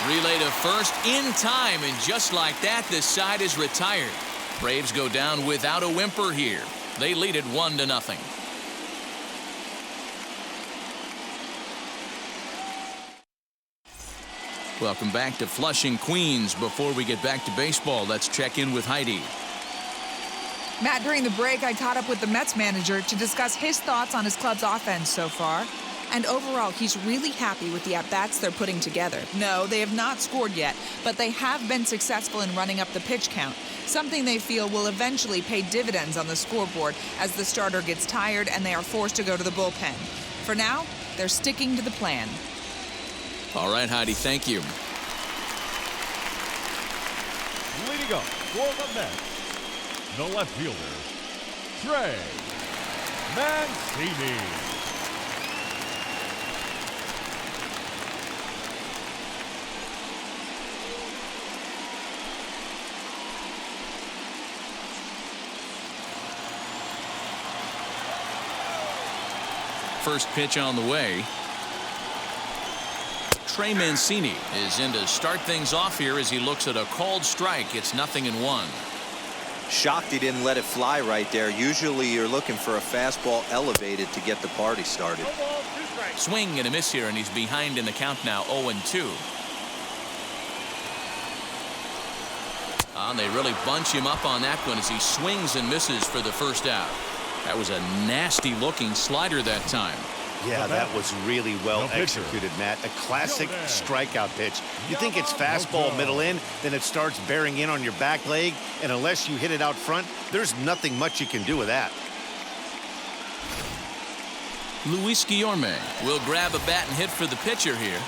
Speaker 1: Relay to first in time, and just like that, this side is retired. Braves go down without a whimper here. They lead it 1-0. Welcome back to Flushing, Queens. Before we get back to baseball, let's check in with Heidi.
Speaker 7: Matt, during the break, I caught up with the Mets manager to discuss his thoughts on his club's offense so far. And overall, he's really happy with the at-bats they're putting together. No, they have not scored yet, but they have been successful in running up the pitch count, something they feel will eventually pay dividends on the scoreboard as the starter gets tired and they are forced to go to the bullpen. For now, they're sticking to the plan.
Speaker 1: All right, Heidi, thank you.
Speaker 3: Leading up for the Mets, the left fielder, Trey Mancini.
Speaker 1: First pitch on the way. Trey Mancini is in to start things off here as he looks at a called strike. It's 0-1.
Speaker 4: Shocked he didn't let it fly right there. Usually you're looking for a fastball elevated to get the party started.
Speaker 1: Swing and a miss here, and he's behind in the count now, 0-2. And they really bunch him up on that one as he swings and misses for the first out. That was a nasty looking slider that time.
Speaker 2: Yeah, that was really well executed, Matt. A classic strikeout pitch. You think it's fastball middle in, then it starts bearing in on your back leg, and unless you hit it out front, there's nothing much you can do with that.
Speaker 1: Luis Guillorme will grab a bat and hit for the pitcher here.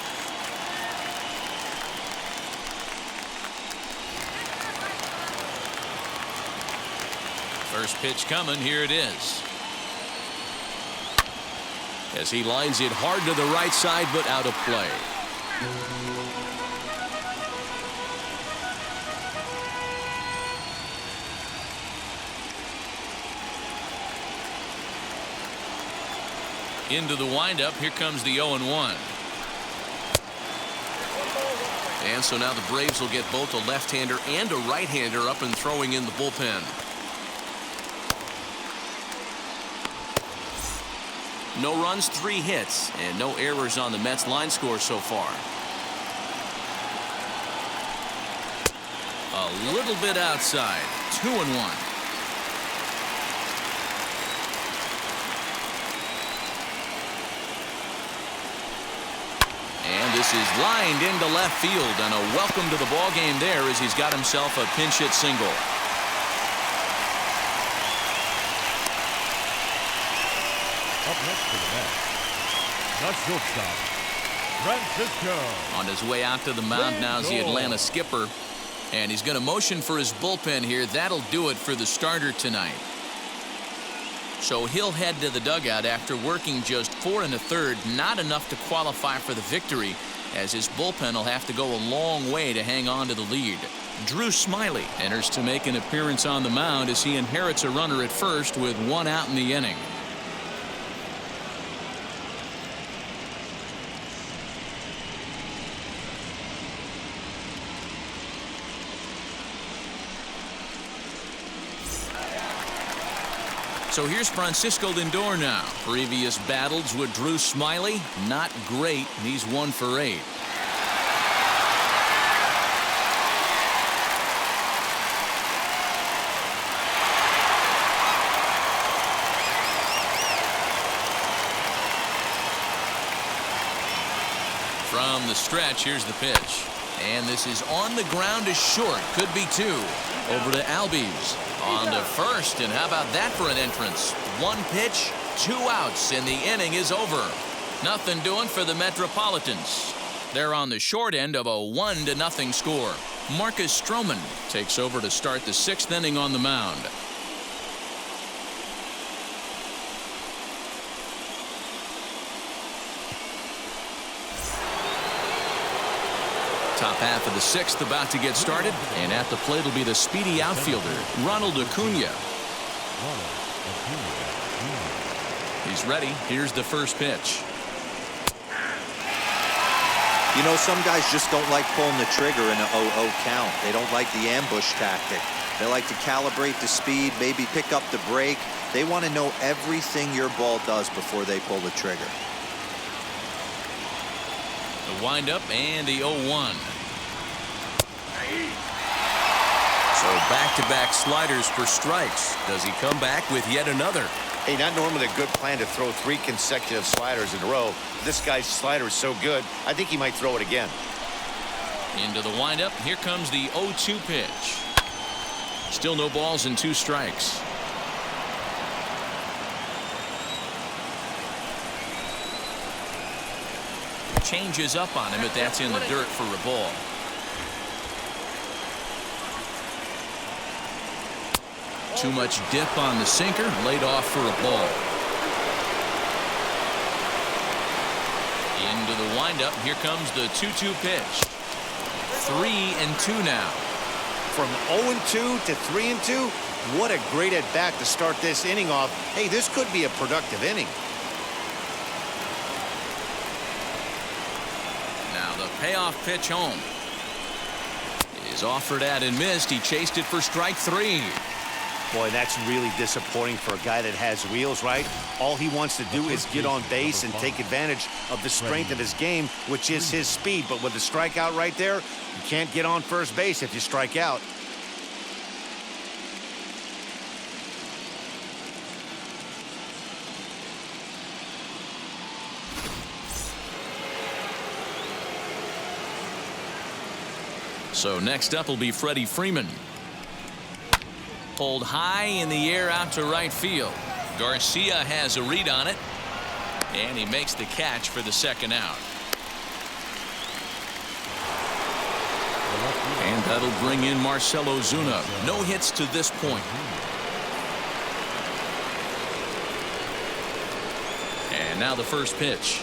Speaker 1: First pitch coming, here it is. As he lines it hard to the right side, but out of play. Into the windup, here comes the 0-1. And so now the Braves will get both a left-hander and a right-hander up and throwing in the bullpen. No runs, 3 hits, and no errors on the Mets line score so far. A little bit outside. 2-1. And this is lined into left field, and a welcome to the ball game there as he's got himself a pinch hit single.
Speaker 3: Up next for the Mets, the shortstop, Francisco.
Speaker 1: On his way out to the mound now is the Atlanta skipper, and he's going to motion for his bullpen here. That'll do it for the starter tonight. So he'll head to the dugout after working just 4 1/3, not enough to qualify for the victory, as his bullpen will have to go a long way to hang on to the lead. Drew Smyly enters to make an appearance on the mound as he inherits a runner at first with 1 out in the inning. So here's Francisco Lindor now. Previous battles with Drew Smyly, not great. He's 1 for 8. From the stretch, here's the pitch. And this is on the ground to short. Could be 2. Over to Albies. On to first, and how about that for an entrance? 1 pitch, 2 outs, and the inning is over. Nothing doing for the Metropolitans. They're on the short end of a 1-0 score. Marcus Stroman takes over to start the 6th inning on the mound. Top half of the 6th about to get started, and at the plate will be the speedy outfielder, Ronald Acuna. He's ready. Here's the first pitch.
Speaker 4: You know, some guys just don't like pulling the trigger in an 0-0 count. They don't like the ambush tactic. They like to calibrate the speed, maybe pick up the brake. They want to know everything your ball does before they pull the trigger.
Speaker 1: The windup and the 0-1. So back-to-back sliders for strikes. Does he come back with yet another?
Speaker 2: Hey, not normally a good plan to throw 3 consecutive sliders in a row. This guy's slider is so good, I think he might throw it again.
Speaker 1: Into the windup. Here comes the 0-2 pitch. Still no balls and 2 strikes. Changes up on him, but that's in the dirt for a ball. Too much dip on the sinker, laid off for a ball. Into the windup. Here comes the 2-2 pitch. 3-2 now.
Speaker 2: From 0-2 to 3-2, what a great at-bat to start this inning off. Hey, this could be a productive inning.
Speaker 1: Now the payoff pitch home is offered at and missed. He chased it for strike 3.
Speaker 2: Boy, that's really disappointing for a guy that has wheels, right? All he wants to do is get on base and take advantage of the strength of his game, which is his speed. But with a strikeout right there, you can't get on first base if you strike out.
Speaker 1: So next up will be Freddie Freeman. Pulled high in the air out to right field. Garcia has a read on it, and he makes the catch for the second out. And that'll bring in Marcell Ozuna. No hits to this point. And now the first pitch.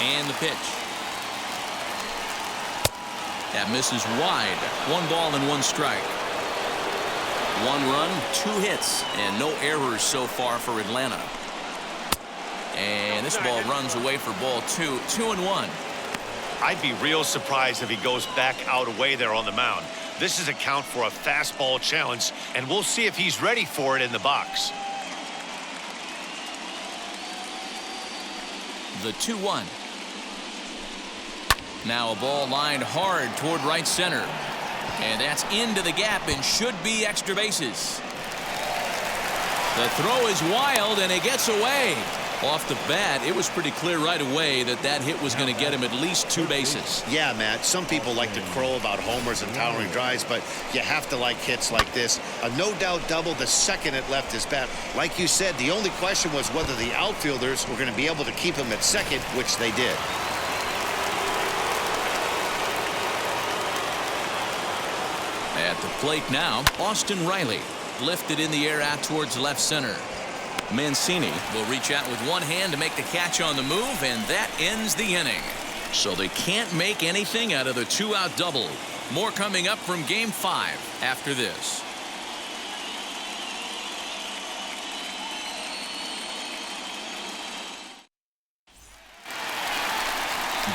Speaker 1: And the pitch. That misses wide. 1 ball and 1 strike. 1 run, 2 hits, and no errors so far for Atlanta. And this ball runs away for ball 2. 2-1.
Speaker 2: I'd be real surprised if he goes back out away there on the mound. This is a count for a fastball challenge, and we'll see if he's ready for it in the box.
Speaker 1: The 2-1. Now a ball lined hard toward right center. And that's into the gap and should be extra bases. The throw is wild and it gets away. Off the bat, it was pretty clear right away that that hit was going to get him at least 2 bases.
Speaker 2: Yeah, Matt, some people like to crow about homers and towering drives, but you have to like hits like this. A no-doubt double the second it left his bat. Like you said, the only question was whether the outfielders were going to be able to keep him at second, which they did.
Speaker 1: At the plate now, Austin Riley. Lifted in the air out towards left center. Mancini will reach out with one hand to make the catch on the move, and that ends the inning. So they can't make anything out of the 2-out double. More coming up from Game 5 after this.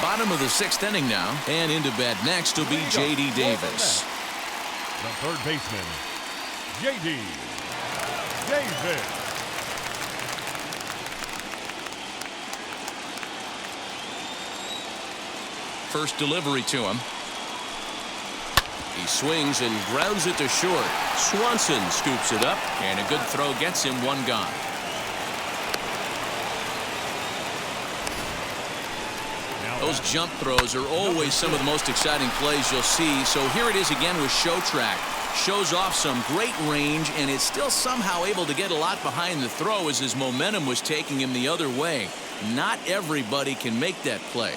Speaker 1: Bottom of the 6th inning now, and into bat next will be J.D. Davis.
Speaker 3: The third baseman, J.D. Davis.
Speaker 1: First delivery to him. He swings and grounds it to short. Swanson scoops it up, and a good throw gets him 1 gone. Those jump throws are always some of the most exciting plays you'll see. So here it is again with Show Track. Shows off some great range, and it's still somehow able to get a lot behind the throw as his momentum was taking him the other way. Not everybody can make that play.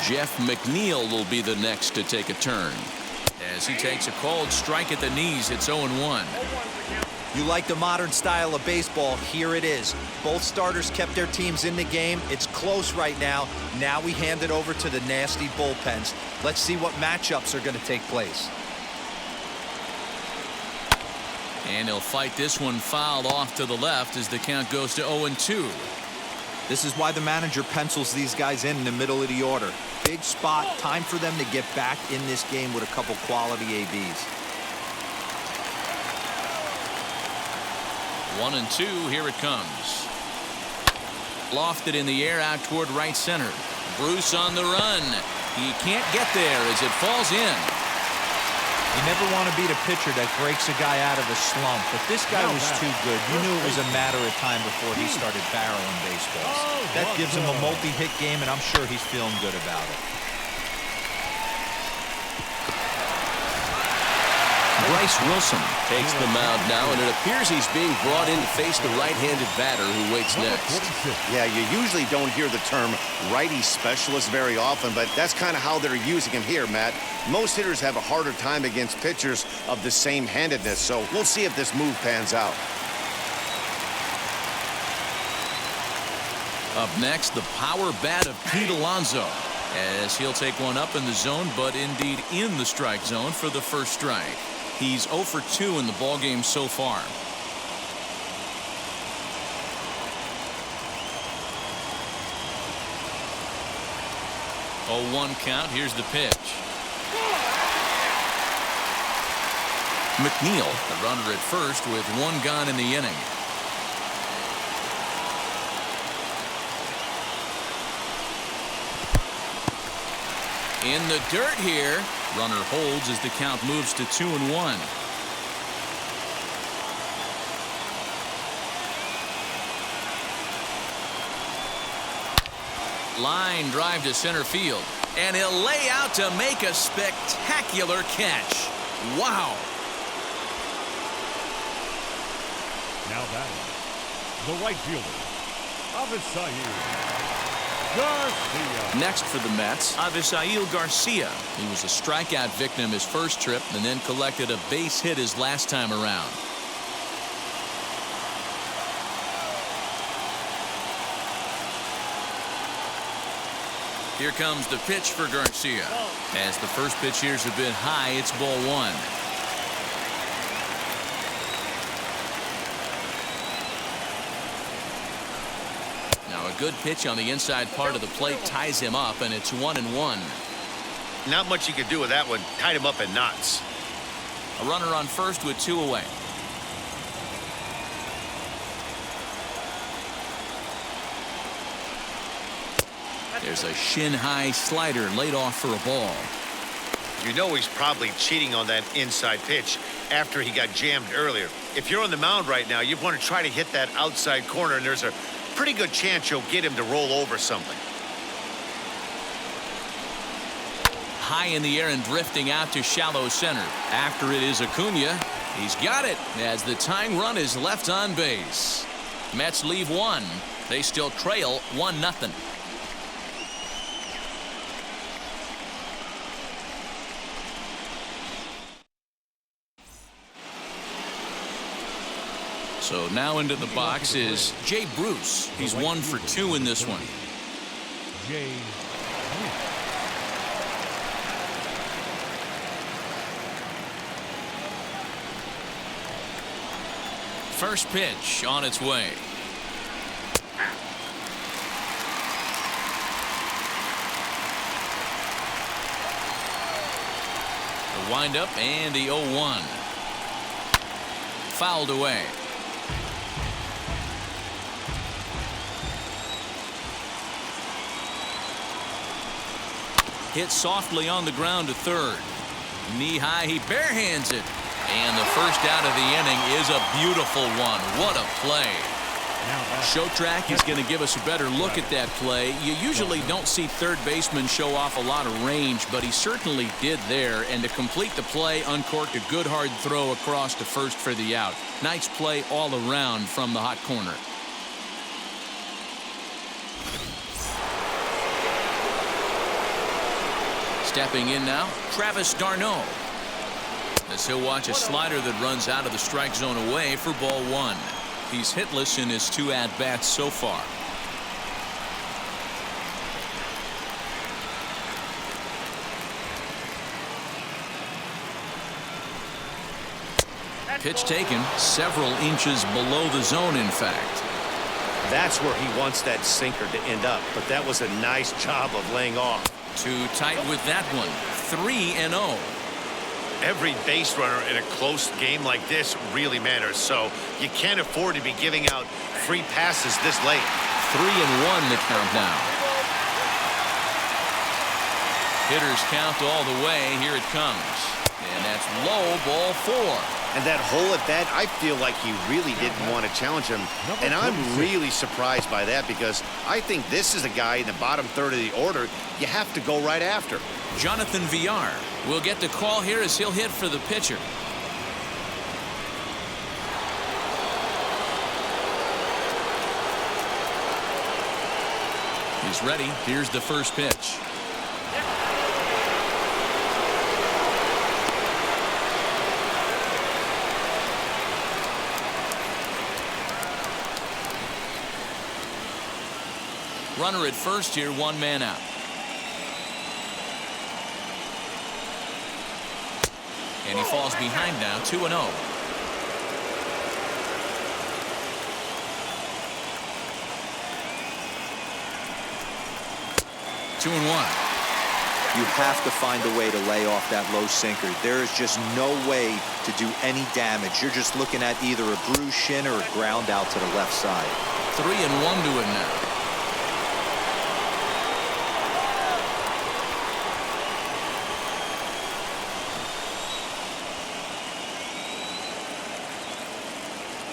Speaker 1: Jeff McNeil will be the next to take a turn. As he takes a cold strike at the knees, it's 0-1.
Speaker 4: You like the modern style of baseball, here it is. Both starters kept their teams in the game. It's close right now. Now we hand it over to the nasty bullpens. Let's see what matchups are going to take place.
Speaker 1: And he'll fight this one fouled off to the left as the count goes to 0-2.
Speaker 4: This is why the manager pencils these guys in the middle of the order. Big spot, time for them to get back in this game with a couple quality ABs.
Speaker 1: 1-2, here it comes. Lofted in the air out toward right center. Bruce on the run. He can't get there as it falls in.
Speaker 4: You never want to beat a pitcher that breaks a guy out of a slump, but this guy was too good. You knew it was a matter of time before he started barreling baseballs. That gives him a multi-hit game, and I'm sure he's feeling good about it.
Speaker 6: Bryce Wilson takes the mound now, and it appears he's being brought in to face the right-handed batter who waits next.
Speaker 2: Yeah, you usually don't hear the term righty specialist very often, but that's kind of how they're using him here, Matt. Most hitters have a harder time against pitchers of the same handedness, so we'll see if this move pans out.
Speaker 1: Up next, the power bat of Pete Alonso, as he'll take one up in the zone, but indeed in the strike zone for the first strike. He's 0 for 2 in the ballgame so far. Oh, 1 count. Here's the pitch. McNeil, the runner at first with 1 gone in the inning. In the dirt here. Runner holds as the count moves to 2-1. Line drive to center field, and he'll lay out to make a spectacular catch. Wow.
Speaker 3: Now batting, the right fielder, Avisail Garcia.
Speaker 1: Next for the Mets, Avisail Garcia. He was a strikeout victim his first trip and then collected a base hit his last time around. Here comes the pitch for Garcia. As the first pitch here's a bit high, it's ball 1. Now a good pitch on the inside part of the plate ties him up, and it's 1-1.
Speaker 2: Not much you could do with that one. Tied him up in knots.
Speaker 1: A runner on first with 2 away. There's a shin-high slider laid off for a ball.
Speaker 2: You know he's probably cheating on that inside pitch after he got jammed earlier. If you're on the mound right now, you want to try to hit that outside corner, and there's a pretty good chance you'll get him to roll over something.
Speaker 1: High in the air and drifting out to shallow center. After it is Acuna. He's got it as the tying run is left on base. Mets leave 1. They still trail 1-0. So now into the box is Jay Bruce. He's 1 for 2 in this one.
Speaker 3: Jay
Speaker 1: First pitch on its way. The windup and the 0-1. Fouled away. Hit softly on the ground to third. Knee high, he barehands it. And the first out of the inning is a beautiful one. What a play. Show Track is going to give us a better look at that play. You usually don't see third basemen show off a lot of range, but he certainly did there. And to complete the play, uncorked a good hard throw across to first for the out. Nice play all around from the hot corner. Stepping in now, Travis d'Arnaud. As he'll watch a slider that runs out of the strike zone away for ball 1. He's hitless in his 2 at-bats so far. Pitch taken several inches below the zone, in fact.
Speaker 2: That's where he wants that sinker to end up, but that was a nice job of laying off.
Speaker 1: Too tight with that one. 3-0.
Speaker 2: Every base runner in a close game like this really matters, so you can't afford to be giving out free passes this late.
Speaker 1: 3-1 the count now. Hitters count all the way. Here it comes. And that's low, ball 4.
Speaker 2: And that hole at bat, I feel like he really didn't want to challenge him. And I'm really surprised by that because I think this is a guy in the bottom third of the order you have to go right after.
Speaker 1: Jonathan Villar will get the call here as he'll hit for the pitcher. He's ready. Here's the first pitch. Runner at first here, 1 man out. And he falls behind now, 2-0. Two and 1.
Speaker 4: You have to find a way to lay off that low sinker. There is just no way to do any damage. You're just looking at either a bruised shin or a ground out to the left side.
Speaker 1: 3-1 to him now.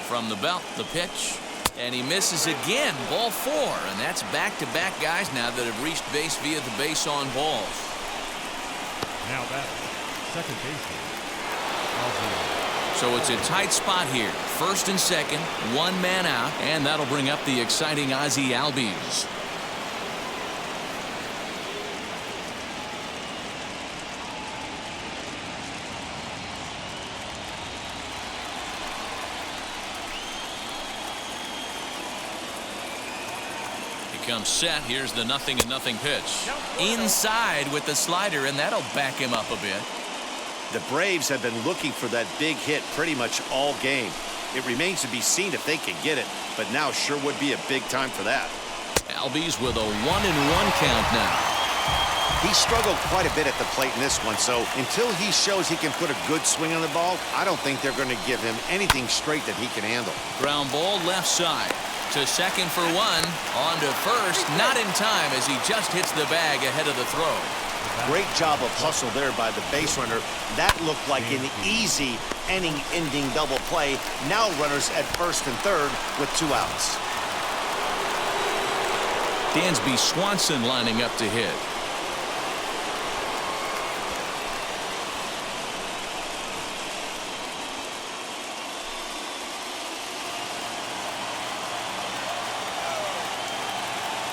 Speaker 1: From the belt, the pitch, and he misses again. Ball 4, and that's back-to-back guys now that have reached base via the base on balls.
Speaker 3: Now batting, second baseman.
Speaker 1: So it's a tight spot here. First and second, 1 man out, and that'll bring up the exciting Ozzie Albies. Comes set. Here's the 0-0 pitch. Inside with the slider, and that'll back him up a bit.
Speaker 2: The Braves have been looking for that big hit pretty much all game. It remains to be seen if they can get it, but now sure would be a big time for that.
Speaker 1: Albies with a 1-1 count now.
Speaker 2: He struggled quite a bit at the plate in this one, so until he shows he can put a good swing on the ball, I don't think they're going to give him anything straight that he can handle.
Speaker 1: Ground ball left side. To second for 1. On to first. Not in time as he just hits the bag ahead of the throw.
Speaker 2: Great job of hustle there by the base runner. That looked like an easy inning-ending double play. Now runners at first and third with 2 outs.
Speaker 1: Dansby Swanson lining up to hit.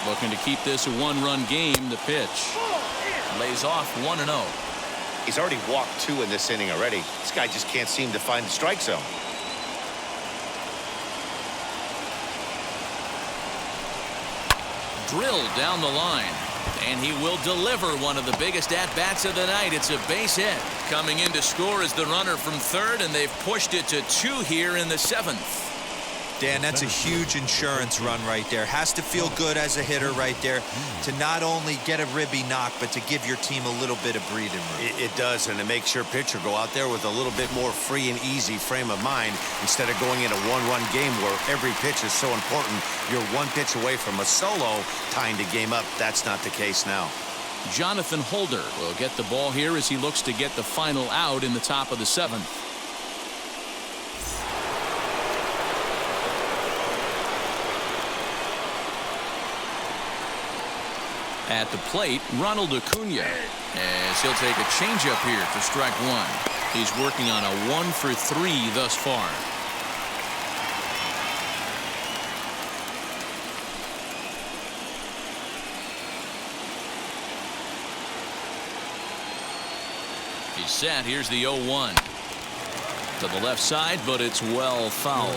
Speaker 1: Looking to keep this a 1-run game. The pitch lays off 1-0.
Speaker 2: He's already walked 2 in this inning already. This guy just can't seem to find the strike zone.
Speaker 1: Drilled down the line, and he will deliver one of the biggest at-bats of the night. It's a base hit. Coming in to score is the runner from third, and they've pushed it to 2 here in the 7th.
Speaker 4: Dan, that's a huge insurance run right there. Has to feel good as a hitter right there to not only get a ribby knock, but to give your team a little bit of breathing room.
Speaker 2: It does, and it makes your pitcher go out there with a little bit more free and easy frame of mind instead of going in a 1-run game where every pitch is so important. You're 1 pitch away from a solo tying the game up. That's not the case now.
Speaker 1: Jonathan Holder will get the ball here as he looks to get the final out in the top of the 7th. At the plate, Ronald Acuna, as he'll take a changeup here for strike 1. He's working on a 1 for 3 thus far. He's set. Here's the 0-1. To the left side, but it's well fouled.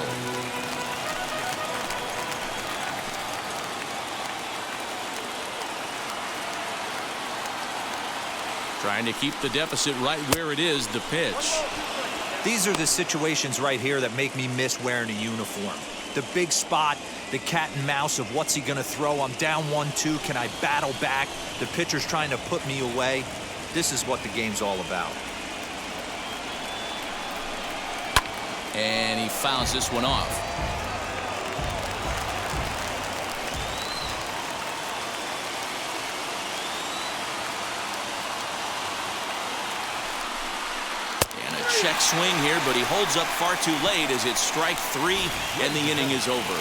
Speaker 1: Trying to keep the deficit right where it is. The pitch.
Speaker 4: These are the situations right here that make me miss wearing a uniform. The big spot, the cat and mouse of what's he going to throw. I'm down 1-2. Can I battle back? The pitcher's trying to put me away. This is what the game's all about. And he fouls this one off.
Speaker 1: check swing here, but he holds up far too late as it's strike 3 and the inning is over.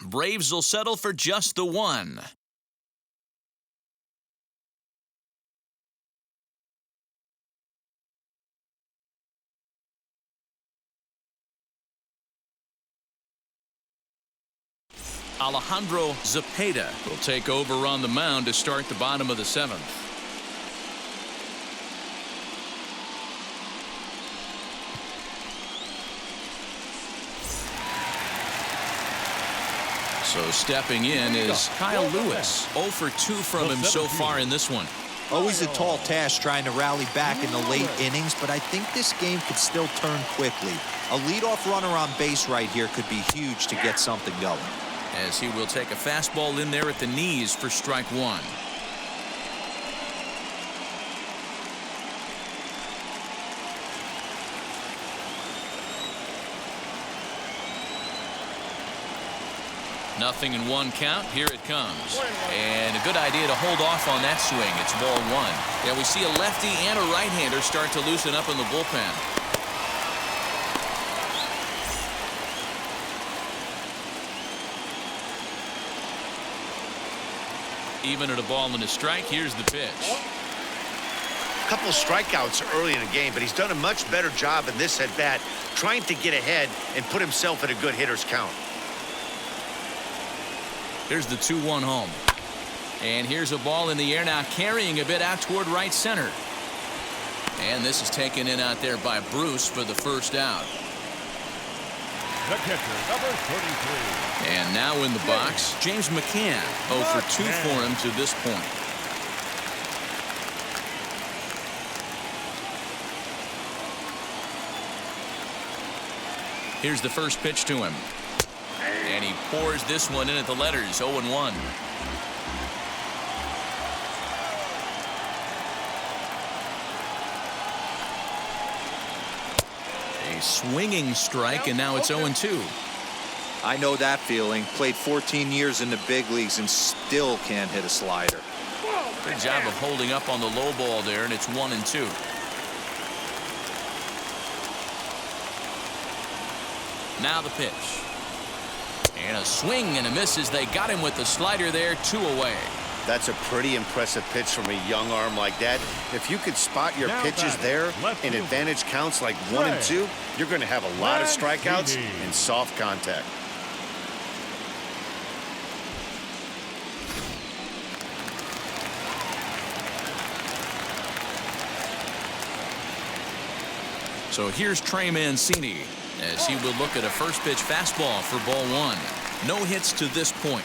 Speaker 1: Braves will settle for just the 1. Alejandro Zepeda will take over on the mound to start the bottom of the 7th. So stepping in is Kyle Lewis. 0 for 2 from him so far in this one.
Speaker 4: Always a tall task trying to rally back in the late innings, but I think this game could still turn quickly. A leadoff runner on base right here could be huge to get something going.
Speaker 1: As he will take a fastball in there at the knees for strike 1. Nothing in 1 count. Here it comes. And a good idea to hold off on that swing. It's ball 1. Yeah, we see a lefty and a right-hander start to loosen up in the bullpen. Even at a ball and a strike, here's the pitch.
Speaker 2: A couple strikeouts early in the game, but he's done a much better job in this at-bat trying to get ahead and put himself in a good hitter's count.
Speaker 1: Here's the 2-1 home. And here's a ball in the air now, carrying a bit out toward right center. And this is taken in out there by Bruce for the first out.
Speaker 3: The catcher, number 33.
Speaker 1: And now in the box, James McCann. 0 for 2 for him to this point. Here's the first pitch to him. And he pours this one in at the letters. 0-1. A swinging strike, and now it's 0-2.
Speaker 4: I know that feeling. Played 14 years in the big leagues and still can't hit a slider.
Speaker 1: Good job of holding up on the low ball there, and it's 1-2. Now the pitch. And a swing and a miss as they got him with the slider there, 2 away.
Speaker 2: That's a pretty impressive pitch from a young arm like that. If you could spot your pitches there in advantage counts like 1 and 2, you're going to have a lot of strikeouts and soft contact.
Speaker 1: So here's Trey Mancini as he will look at a first pitch fastball for ball 1. No hits to this point.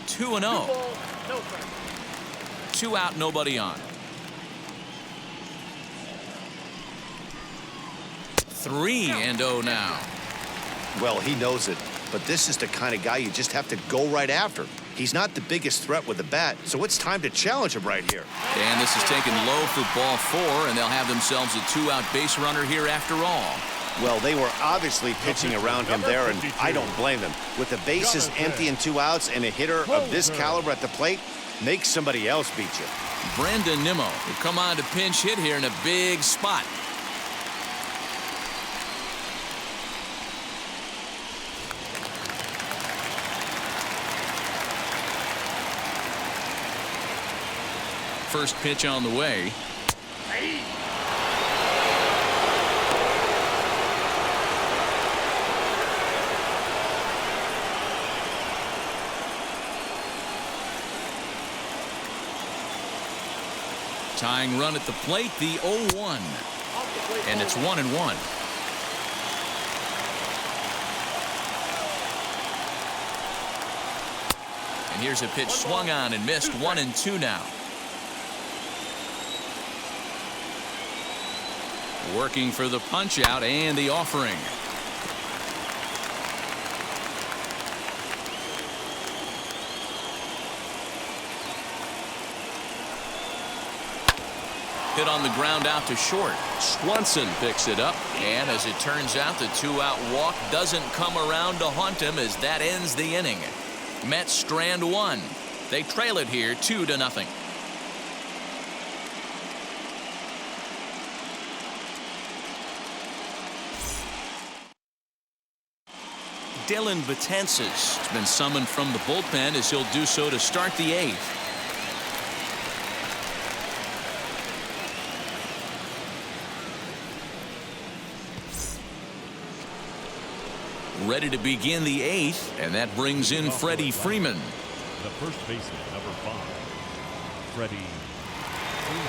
Speaker 1: Two and 0. 2 out, nobody on. 3-0 now.
Speaker 2: Well, he knows it, but this is the kind of guy you just have to go right after. He's not the biggest threat with the bat, so it's time to challenge him right here.
Speaker 1: And this is taken low for ball 4, and they'll have themselves a 2-out base runner here after all.
Speaker 2: Well, they were obviously pitching around him there, and I don't blame them. With the bases empty and 2 outs and a hitter of this caliber at the plate, make somebody else beat you.
Speaker 1: Brandon Nimmo will come on to pinch hit here in a big spot. First pitch on the way. Tying run at the plate, the 0-1. And it's 1-1. And here's a pitch swung on and missed. 1-2 now. Working for the punch out and the offering. hit on the ground out to short.
Speaker 6: Swanson picks it up.
Speaker 1: And as it turns out, the 2-out walk doesn't come around to haunt him as that ends the inning. Mets strand one. They trail it here 2-0. Dellin Betances has been summoned from the bullpen as he'll do so to start the 8th. Ready to begin the 8th, and that brings in Freddie Freeman.
Speaker 3: The first baseman, number 5, Freddie Freeman.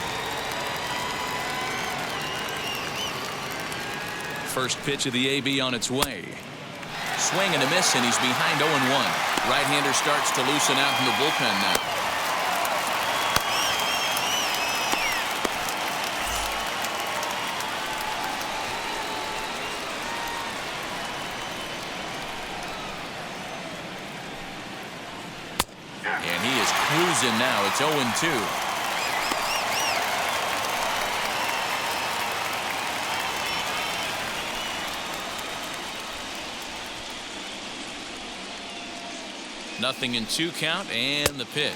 Speaker 1: First pitch of the AB on its way. Swing and a miss, and he's behind 0-1. Right-hander starts to loosen out in the bullpen now. And he is cruising now. It's 0-2. Nothing in 2 count, and the pitch.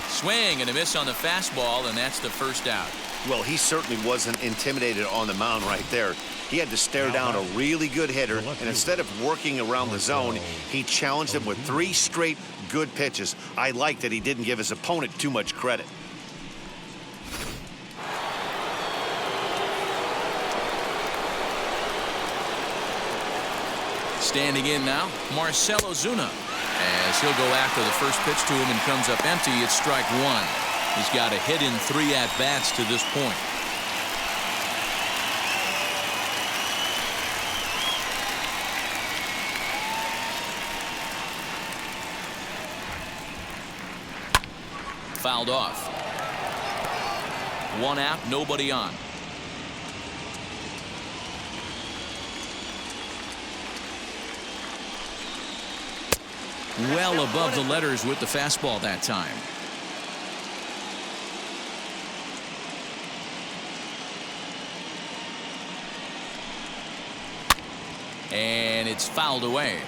Speaker 1: Swing and a miss on the fastball, and that's the first out.
Speaker 2: Well, he certainly wasn't intimidated on the mound right there. He had to stare down a really good hitter, and instead of working around the zone, he challenged him with 3 straight good pitches. I like that he didn't give his opponent too much credit.
Speaker 1: Standing in now, Marcell Ozuna. As he'll go after the first pitch to him and comes up empty, it's strike 1. He's got a hit in 3 at-bats to this point. Fouled off. 1 out, nobody on. Well above the letters with the fastball that time. And it's fouled away.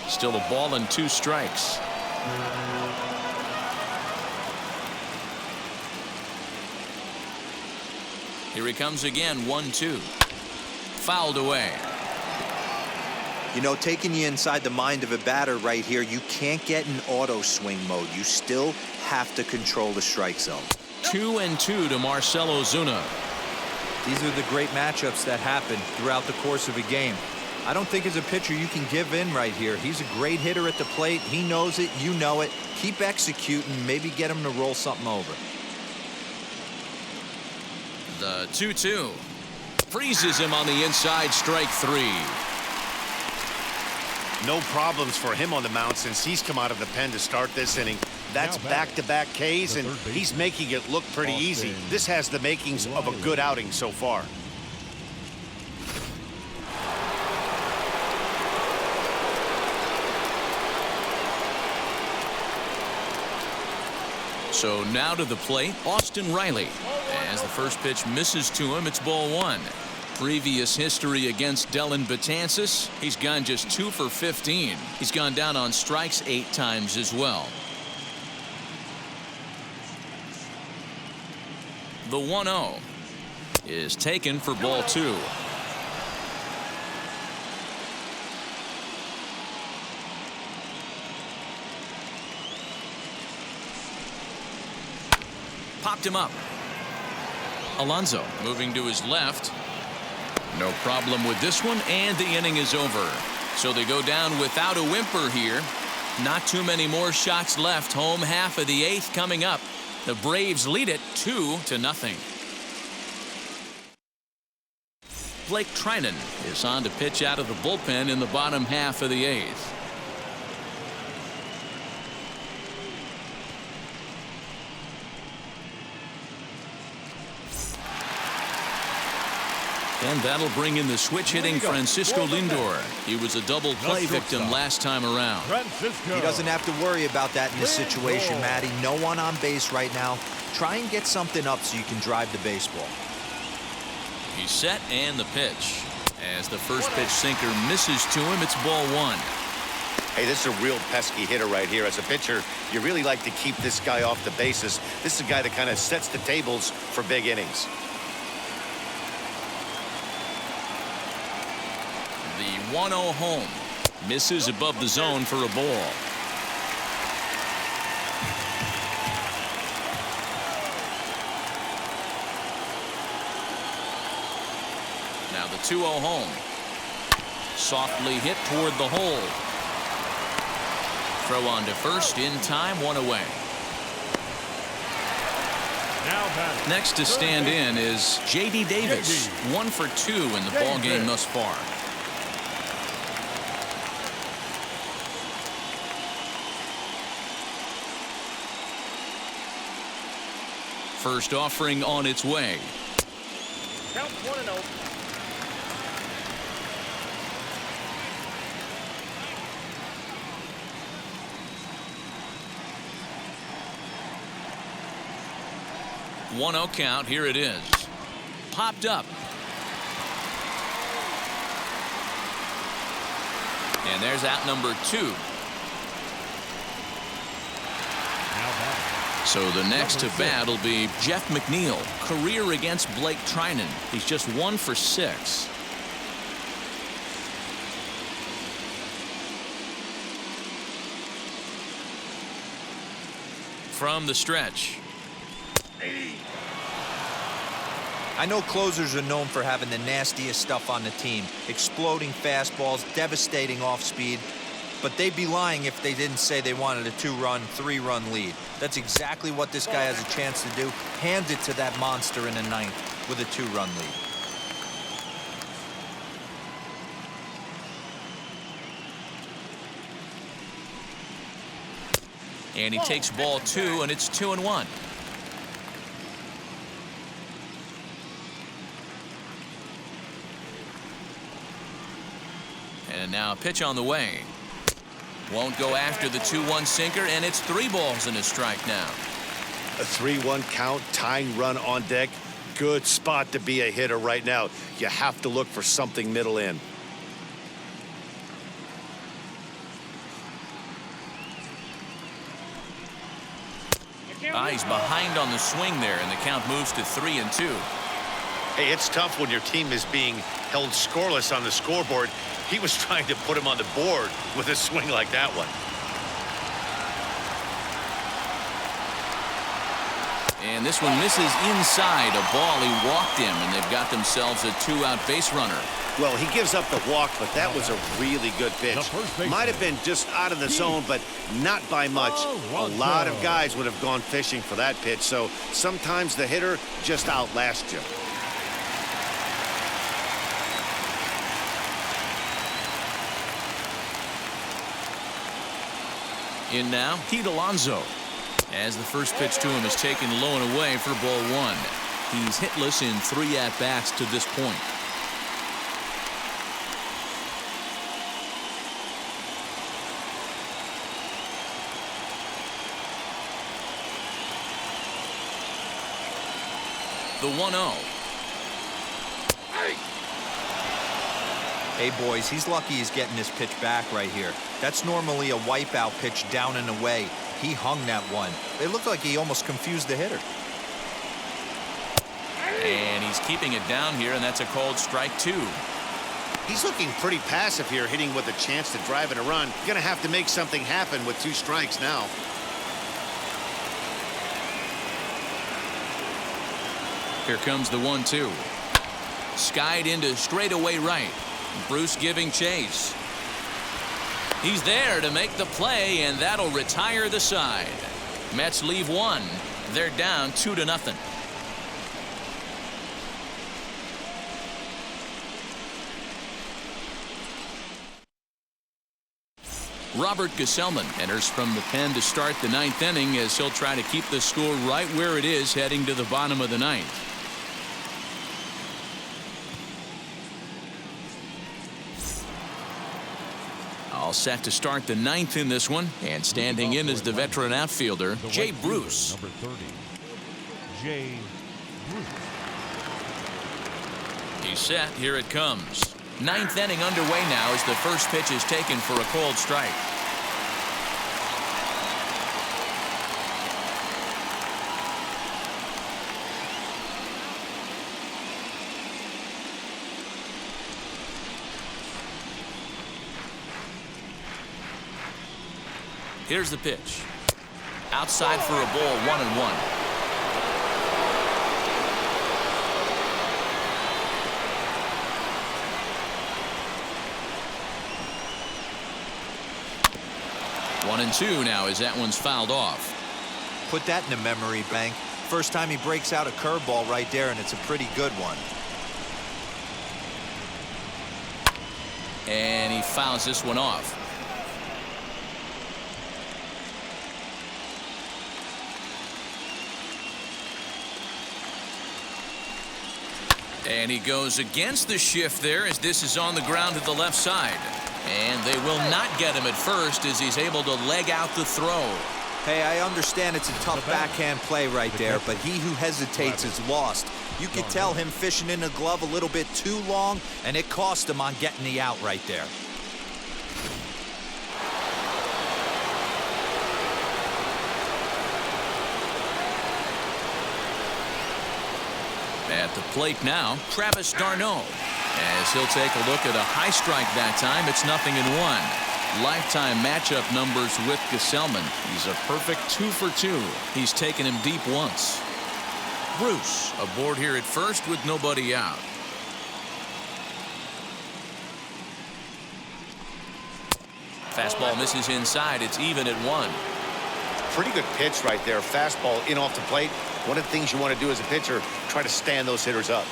Speaker 1: Still a ball and 2 strikes. Here he comes again, 1-2. Fouled away.
Speaker 4: You know, taking you inside the mind of a batter right here, you can't get in auto swing mode. You still have to control the strike zone.
Speaker 1: 2-2 to Marcell Ozuna.
Speaker 4: These are the great matchups that happen throughout the course of a game. I don't think as a pitcher you can give in right here. He's a great hitter at the plate. He knows it. You know it. Keep executing. Maybe get him to roll something over.
Speaker 1: The 2-2 freezes him on the inside, strike 3.
Speaker 2: No problems for him on the mound since he's come out of the pen to start this inning. That's back-to-back Ks, and he's making it look pretty easy. This has the makings of a good outing so far.
Speaker 1: So now to the plate, Austin Riley. As the first pitch misses to him, it's ball 1. Previous history against Dellin Betances, he's gone just 2 for 15. He's gone down on strikes 8 times as well. The 1-0 is taken for ball 2. Popped him up. Alonso moving to his left. No problem with this one, and the inning is over. So they go down without a whimper here. Not too many more shots left. Home half of the 8th coming up. The Braves lead it 2-0. Blake Trinan is on to pitch out of the bullpen in the bottom half of the 8th. And that'll bring in the switch-hitting Francisco Lindor. He was a double play victim last time around.
Speaker 3: Francisco.
Speaker 4: He doesn't have to worry about that in this situation, Matty. No one on base right now. Try and get something up so you can drive the baseball.
Speaker 1: He's set and the pitch. As the first pitch sinker misses to him, it's ball one.
Speaker 2: Hey, this is a real pesky hitter right here. As a pitcher, you really like to keep this guy off the bases. This is a guy that kind of sets the tables for big innings.
Speaker 1: The 1-0 home. Misses above the zone for a ball. Now the 2-0 home. Softly hit toward the hole. Throw on to first in time, one away. Next to stand in is J.D. Davis. 1 for 2 in the ball game thus far. First offering on its way.
Speaker 5: Count 1-0.
Speaker 1: One 1-0 count. Here it is. Popped up. And there's out number 2. So the next to bat will be Jeff McNeil. Career against Blake Trinan. He's just 1 for 6. From the stretch.
Speaker 4: I know closers are known for having the nastiest stuff on the team. Exploding fastballs, devastating off speed. But they'd be lying if they didn't say they wanted a 2-run, 3-run lead. That's exactly what this guy has a chance to do. Hand it to that monster in the 9th with a 2-run lead.
Speaker 1: And he takes ball 2, and it's 2-1. And now a pitch on the way. Won't go after the 2-1 sinker, and it's 3 balls and a strike now.
Speaker 2: A 3-1 count, tying run on deck. Good spot to be a hitter right now. You have to look for something middle in.
Speaker 1: He's behind on the swing there, and the count moves to 3-2.
Speaker 2: Hey, it's tough when your team is being held scoreless on the scoreboard. He was trying to put him on the board with a swing like that one.
Speaker 1: And this one misses inside. A ball. He walked him, and they've got themselves a 2-out base runner.
Speaker 2: Well, he gives up the walk, but that was a really good pitch. Might have been just out of the zone, but not by much. A lot of guys would have gone fishing for that pitch, so sometimes the hitter just outlasts you.
Speaker 1: In now, Pete Alonso. As the first pitch to him is taken low and away for ball 1. He's hitless in 3 at-bats to this point. The 1-0.
Speaker 4: Hey, boys, he's lucky he's getting this pitch back right here. That's normally a wipeout pitch down and away. He hung that one. It looked like he almost confused the hitter.
Speaker 1: And he's keeping it down here, and that's a called strike 2.
Speaker 2: He's looking pretty passive here, hitting with a chance to drive in a run. You're going to have to make something happen with 2 strikes now.
Speaker 1: Here comes the 1-2. Skied into straightaway right. Bruce giving chase. He's there to make the play, and that'll retire the side. Mets leave 1. They're down 2-0. Robert Gesellman enters from the pen to start the 9th inning as he'll try to keep the score right where it is heading to the bottom of the 9th. All set to start the ninth in this one. And standing in is the veteran outfielder, Jay Bruce.
Speaker 3: Number 30, Jay Bruce.
Speaker 1: He's set. Here it comes. Ninth inning underway now as the first pitch is taken for a called strike. Here's the pitch. Outside for a ball, 1-1. One and two now as that one's fouled off.
Speaker 4: Put that in the memory bank. First time he breaks out a curveball right there, and it's a pretty good one.
Speaker 1: And he fouls this one off. And he goes against the shift there as this is on the ground to the left side. And they will not get him at first as he's able to leg out the throw.
Speaker 4: Hey, I understand it's a tough backhand play right there, but he who hesitates is lost. You could tell him fishing in the glove a little bit too long, and it cost him on getting the out right there.
Speaker 1: At the plate now, Travis d'Arnaud. As he'll take a look at a high strike that time, it's 0-1. Lifetime matchup numbers with Gesellman. He's a perfect 2 for 2. He's taken him deep once. Bruce aboard here at first with nobody out. Fastball misses inside. It's even at 1.
Speaker 2: Pretty good pitch right there. Fastball in off the plate. One of the things you want to do as a pitcher, try to stand those hitters up.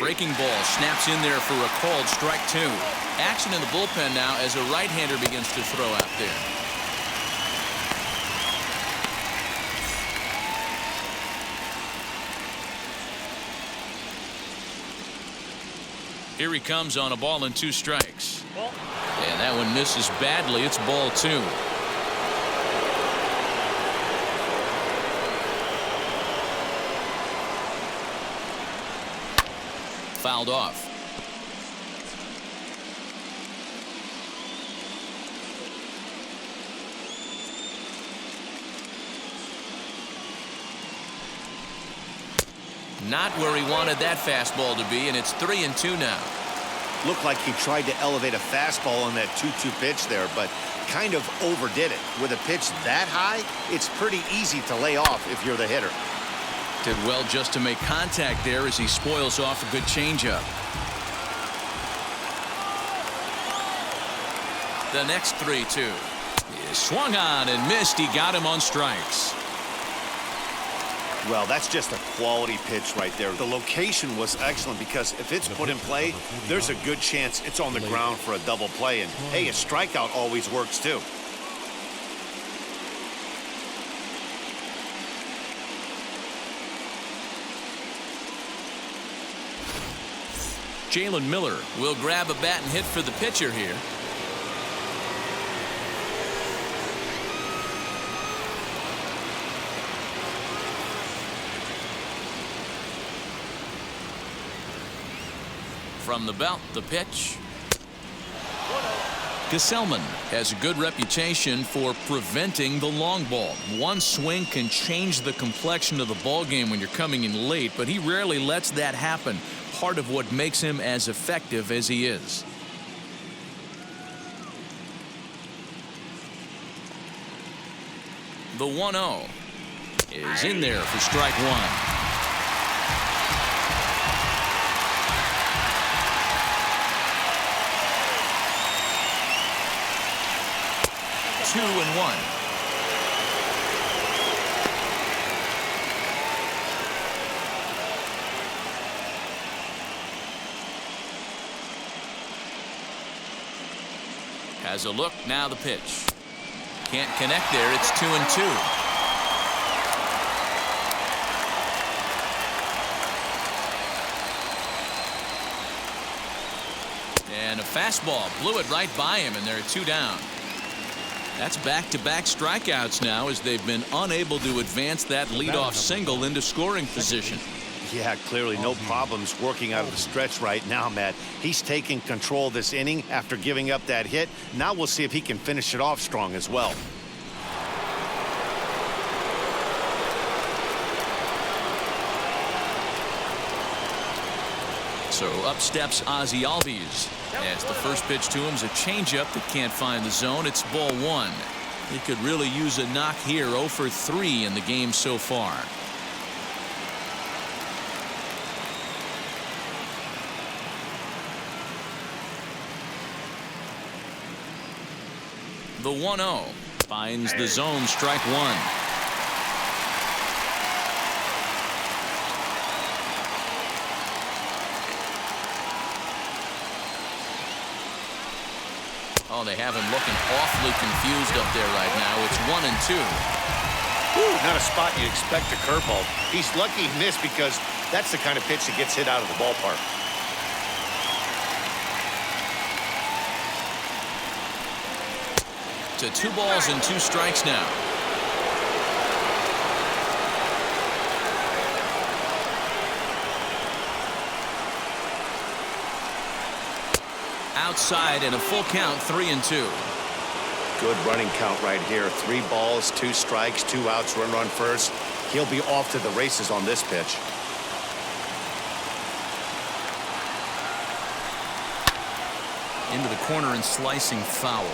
Speaker 1: Breaking ball snaps in there for a called strike 2. Action in the bullpen now as a right-hander begins to throw out there. Here he comes on a ball and 2 strikes. And that one misses badly. It's ball 2. Fouled off. Not where he wanted that fastball to be, and it's 3-2 now.
Speaker 2: Looked like he tried to elevate a fastball on that 2-2 pitch there, but kind of overdid it. With a pitch that high, it's pretty easy to lay off if you're the hitter.
Speaker 1: Did well just to make contact there as he spoils off a good changeup. The next 3-2. He swung on and missed. He got him on strikes.
Speaker 2: Well, that's just a quality pitch right there. The location was excellent because if it's put in play, there's a good chance it's on the ground for a double play. And, hey, a strikeout always works, too.
Speaker 1: Jalen Miller will grab a bat and hit for the pitcher here. From the belt, the pitch. Gesellman has a good reputation for preventing the long ball. One swing can change the complexion of the ball game when you're coming in late, but he rarely lets that happen. Part of what makes him as effective as he is. The 1-0 is in there for strike 1. 2-1. Has a look, now the pitch. Can't connect there, it's 2-2. And a fastball blew it right by him, and they're 2 down. That's back-to-back strikeouts now as they've been unable to advance that leadoff single into scoring position.
Speaker 2: Yeah, clearly no problems working out of the stretch right now, Matt. He's taking control this inning after giving up that hit. Now we'll see if he can finish it off strong as well.
Speaker 1: So up steps Ozzie Albies. As the first pitch to him is a changeup that can't find the zone. It's ball 1. He could really use a knock here. 0 for 3 in the game so far. The 1-0 finds the zone, strike 1. Oh, they have him looking awfully confused up there right now. It's 1-2.
Speaker 2: Not a spot you expect a curveball. He's lucky he missed because that's the kind of pitch that gets hit out of the ballpark.
Speaker 1: To 2 balls and 2 strikes now. Outside and a full count, 3-2.
Speaker 2: Good running count right here. 3 balls, 2 strikes, 2 outs, run on first. He'll be off to the races on this pitch.
Speaker 1: Into the corner and slicing foul.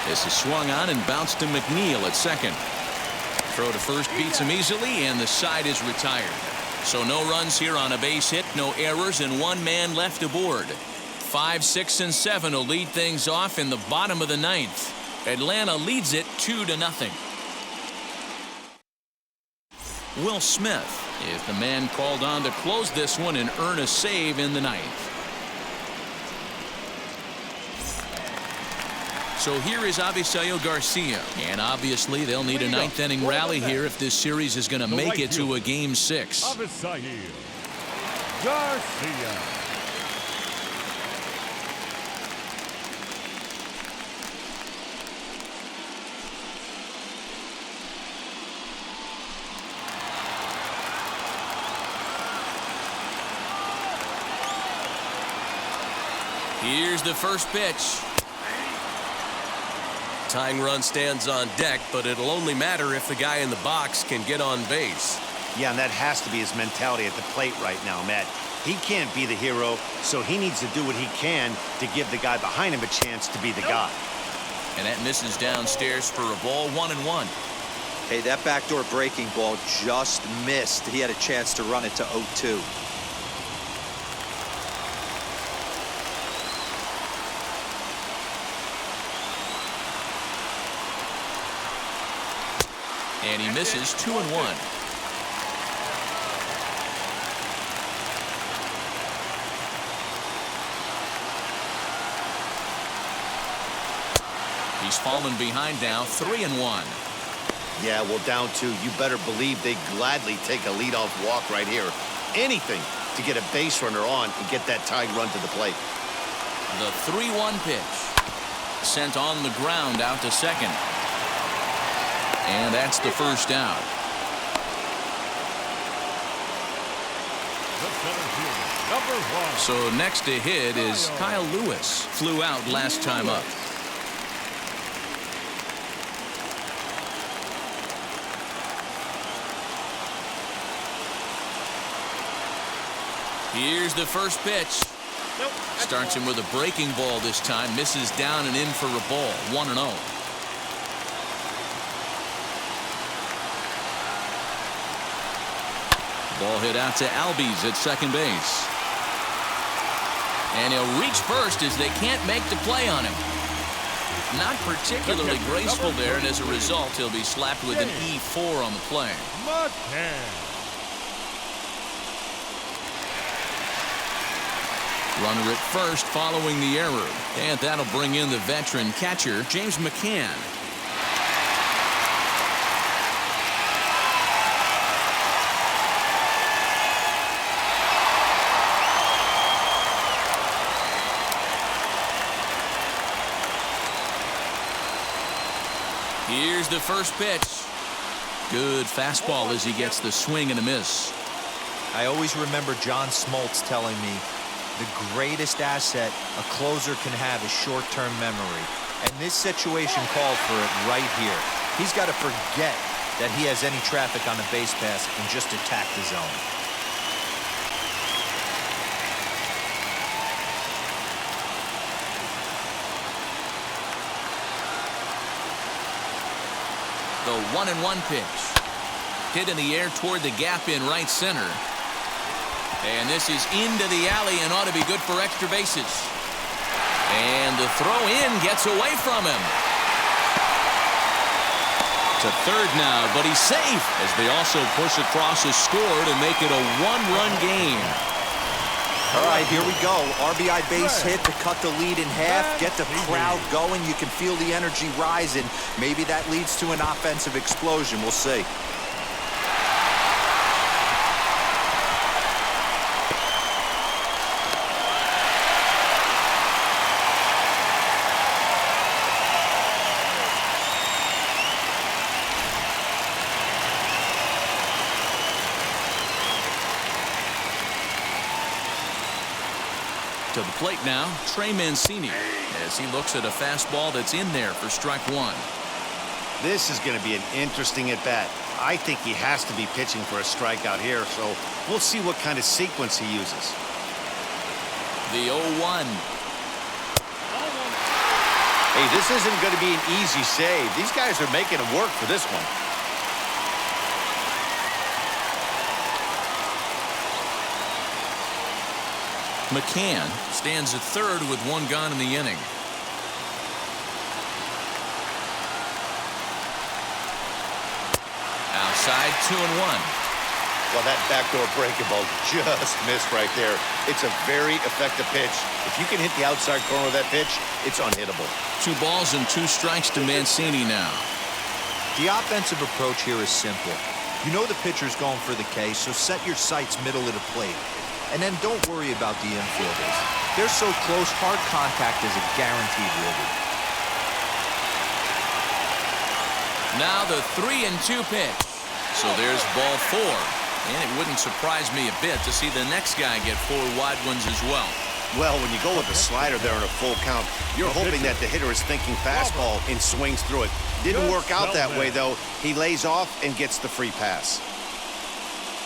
Speaker 1: This is swung on and bounced to McNeil at second. Throw to first beats him easily, and the side is retired. So no runs here on a base hit, no errors, and 1 man left aboard. 5, 6, and 7 will lead things off in the bottom of the 9th. Atlanta leads it 2-0. Will Smith is the man called on to close this one and earn a save in the 9th. So here is Avisail Garcia, and obviously they'll need a 9th inning rally here if this series is going to make it to a game 6.
Speaker 3: Avisail Garcia.
Speaker 1: Here's the first pitch.
Speaker 6: Tying run stands on deck, but it'll only matter if the guy in the box can get on base.
Speaker 2: Yeah, and that has to be his mentality at the plate right now, Matt. He can't be the hero, so he needs to do what he can to give the guy behind him a chance to be the guy.
Speaker 1: And that misses downstairs for a ball, 1-1.
Speaker 4: Hey, that backdoor breaking ball just missed. He had a chance to run it to 0-2.
Speaker 1: And he misses 2-1. He's fallen behind now, 3-1.
Speaker 2: Yeah, well, down 2, you better believe they gladly take a leadoff walk right here. Anything to get a base runner on and get that tying run to the plate.
Speaker 1: The 3-1 pitch. Sent on the ground out to second. And that's the first out. So next to hit is Kyle Lewis. Flew out last time up. Here's the first pitch. Starts him with a breaking ball this time. Misses down and in for a ball. 1-0. Ball hit out to Albies at second base. And he'll reach first as they can't make the play on him. Not particularly graceful there, and as a result, he'll be slapped with an E4 on the play. Runner at first following the error. And that'll bring in the veteran catcher, James McCann. Here's the first pitch. Good fastball as he gets the swing and a miss.
Speaker 4: I always remember John Smoltz telling me the greatest asset a closer can have is short-term memory. And this situation called for it right here. He's got to forget that he has any traffic on the base pass and just attack the zone.
Speaker 1: The 1-1 pitch. Hit in the air toward the gap in right center. And this is into the alley and ought to be good for extra bases. And the throw in gets away from him. To third now, but he's safe as they also push across a score to make it a one-run game.
Speaker 4: All right, here we go. RBI base hit to cut the lead in half, get the crowd going. You can feel the energy rising. Maybe that leads to an offensive explosion. We'll see.
Speaker 1: To the plate now, Trey Mancini, as he looks at a fastball that's in there for strike one.
Speaker 2: This is going to be an interesting at-bat. I think he has to be pitching for a strikeout here, so we'll see what kind of sequence he uses.
Speaker 1: The 0-1.
Speaker 2: Hey, this isn't going to be an easy save. These guys are making it work for this one.
Speaker 1: McCann stands at third with one gone in the inning. Outside, 2-1.
Speaker 2: Well, that backdoor breaking ball just missed right there. It's a very effective pitch. If you can hit the outside corner of that pitch, it's unhittable.
Speaker 1: 2 balls and 2 strikes to Mancini now.
Speaker 4: The offensive approach here is simple. You know the pitcher's going for the K, so set your sights middle of the plate. And then don't worry about the infielders. They're so close, hard contact is a guaranteed ribby.
Speaker 1: Now the 3-2 pitch. So there's ball 4. And it wouldn't surprise me a bit to see the next guy get 4 wide ones as well.
Speaker 2: Well, when you go with a slider there in a full count, you're hoping that the hitter is thinking fastball and swings through it. Didn't work out that way, though. He lays off and gets the free pass.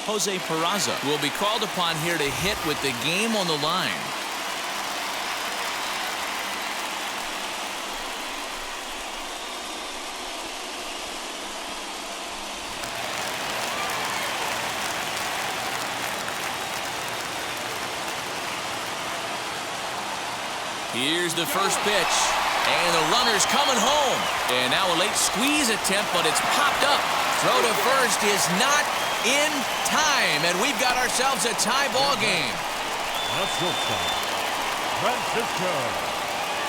Speaker 1: Jose Peraza will be called upon here to hit with the game on the line. Here's the first pitch. And the runner's coming home. And now a late squeeze attempt, but it's popped up. Throw to first is not in time. And we've got ourselves a tie ball game.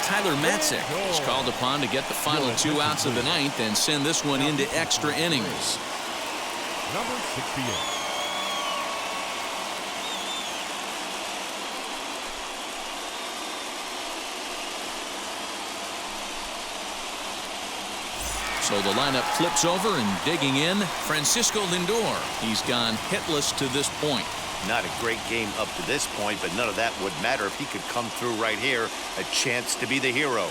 Speaker 1: Tyler Matzik is called upon to get the final 2 outs of the ninth and send this one into extra innings.
Speaker 3: Number 68.
Speaker 1: So the lineup flips over and digging in, Francisco Lindor. He's gone hitless to this point.
Speaker 2: Not a great game up to this point, but none of that would matter if he could come through right here. A chance to be the hero.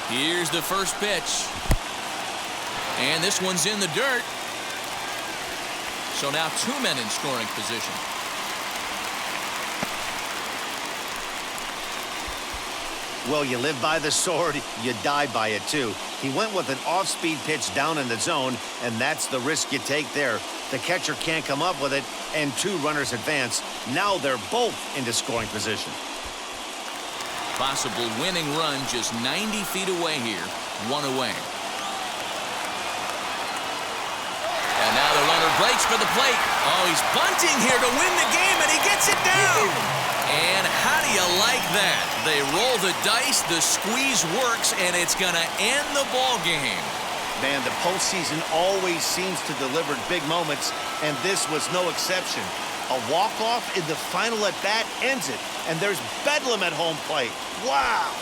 Speaker 1: Here's the first pitch. And this one's in the dirt. So now 2 men in scoring position.
Speaker 2: Well, you live by the sword, you die by it too. He went with an off-speed pitch down in the zone, and that's the risk you take there. The catcher can't come up with it, and 2 runners advance. Now they're both into scoring position.
Speaker 1: Possible winning run just 90 feet away here. 1 away. And now the runner breaks for the plate. Oh, he's bunting here to win the game, and he gets it down. And how do you like that? They roll the dice, the squeeze works, and it's going to end the ball game.
Speaker 2: Man, the postseason always seems to deliver big moments, and this was no exception. A walk-off in the final at-bat ends it, and there's bedlam at home plate. Wow!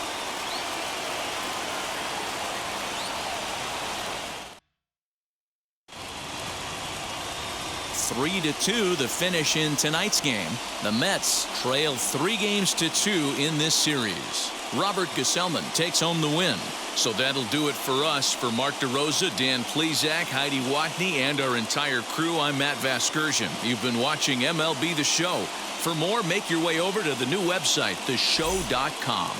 Speaker 1: 3-2 the finish in tonight's game. The Mets trail 3-2 in this series. Robert Gesellman takes home the win. So that'll do it for us. For Mark DeRosa, Dan Plesac, Heidi Watney, and our entire crew, I'm Matt Vasgersian. You've been watching MLB The Show. For more, make your way over to the new website, theshow.com.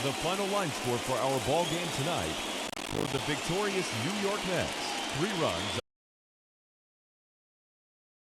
Speaker 3: The final line score for our ball game tonight for the victorious New York Mets. 3 runs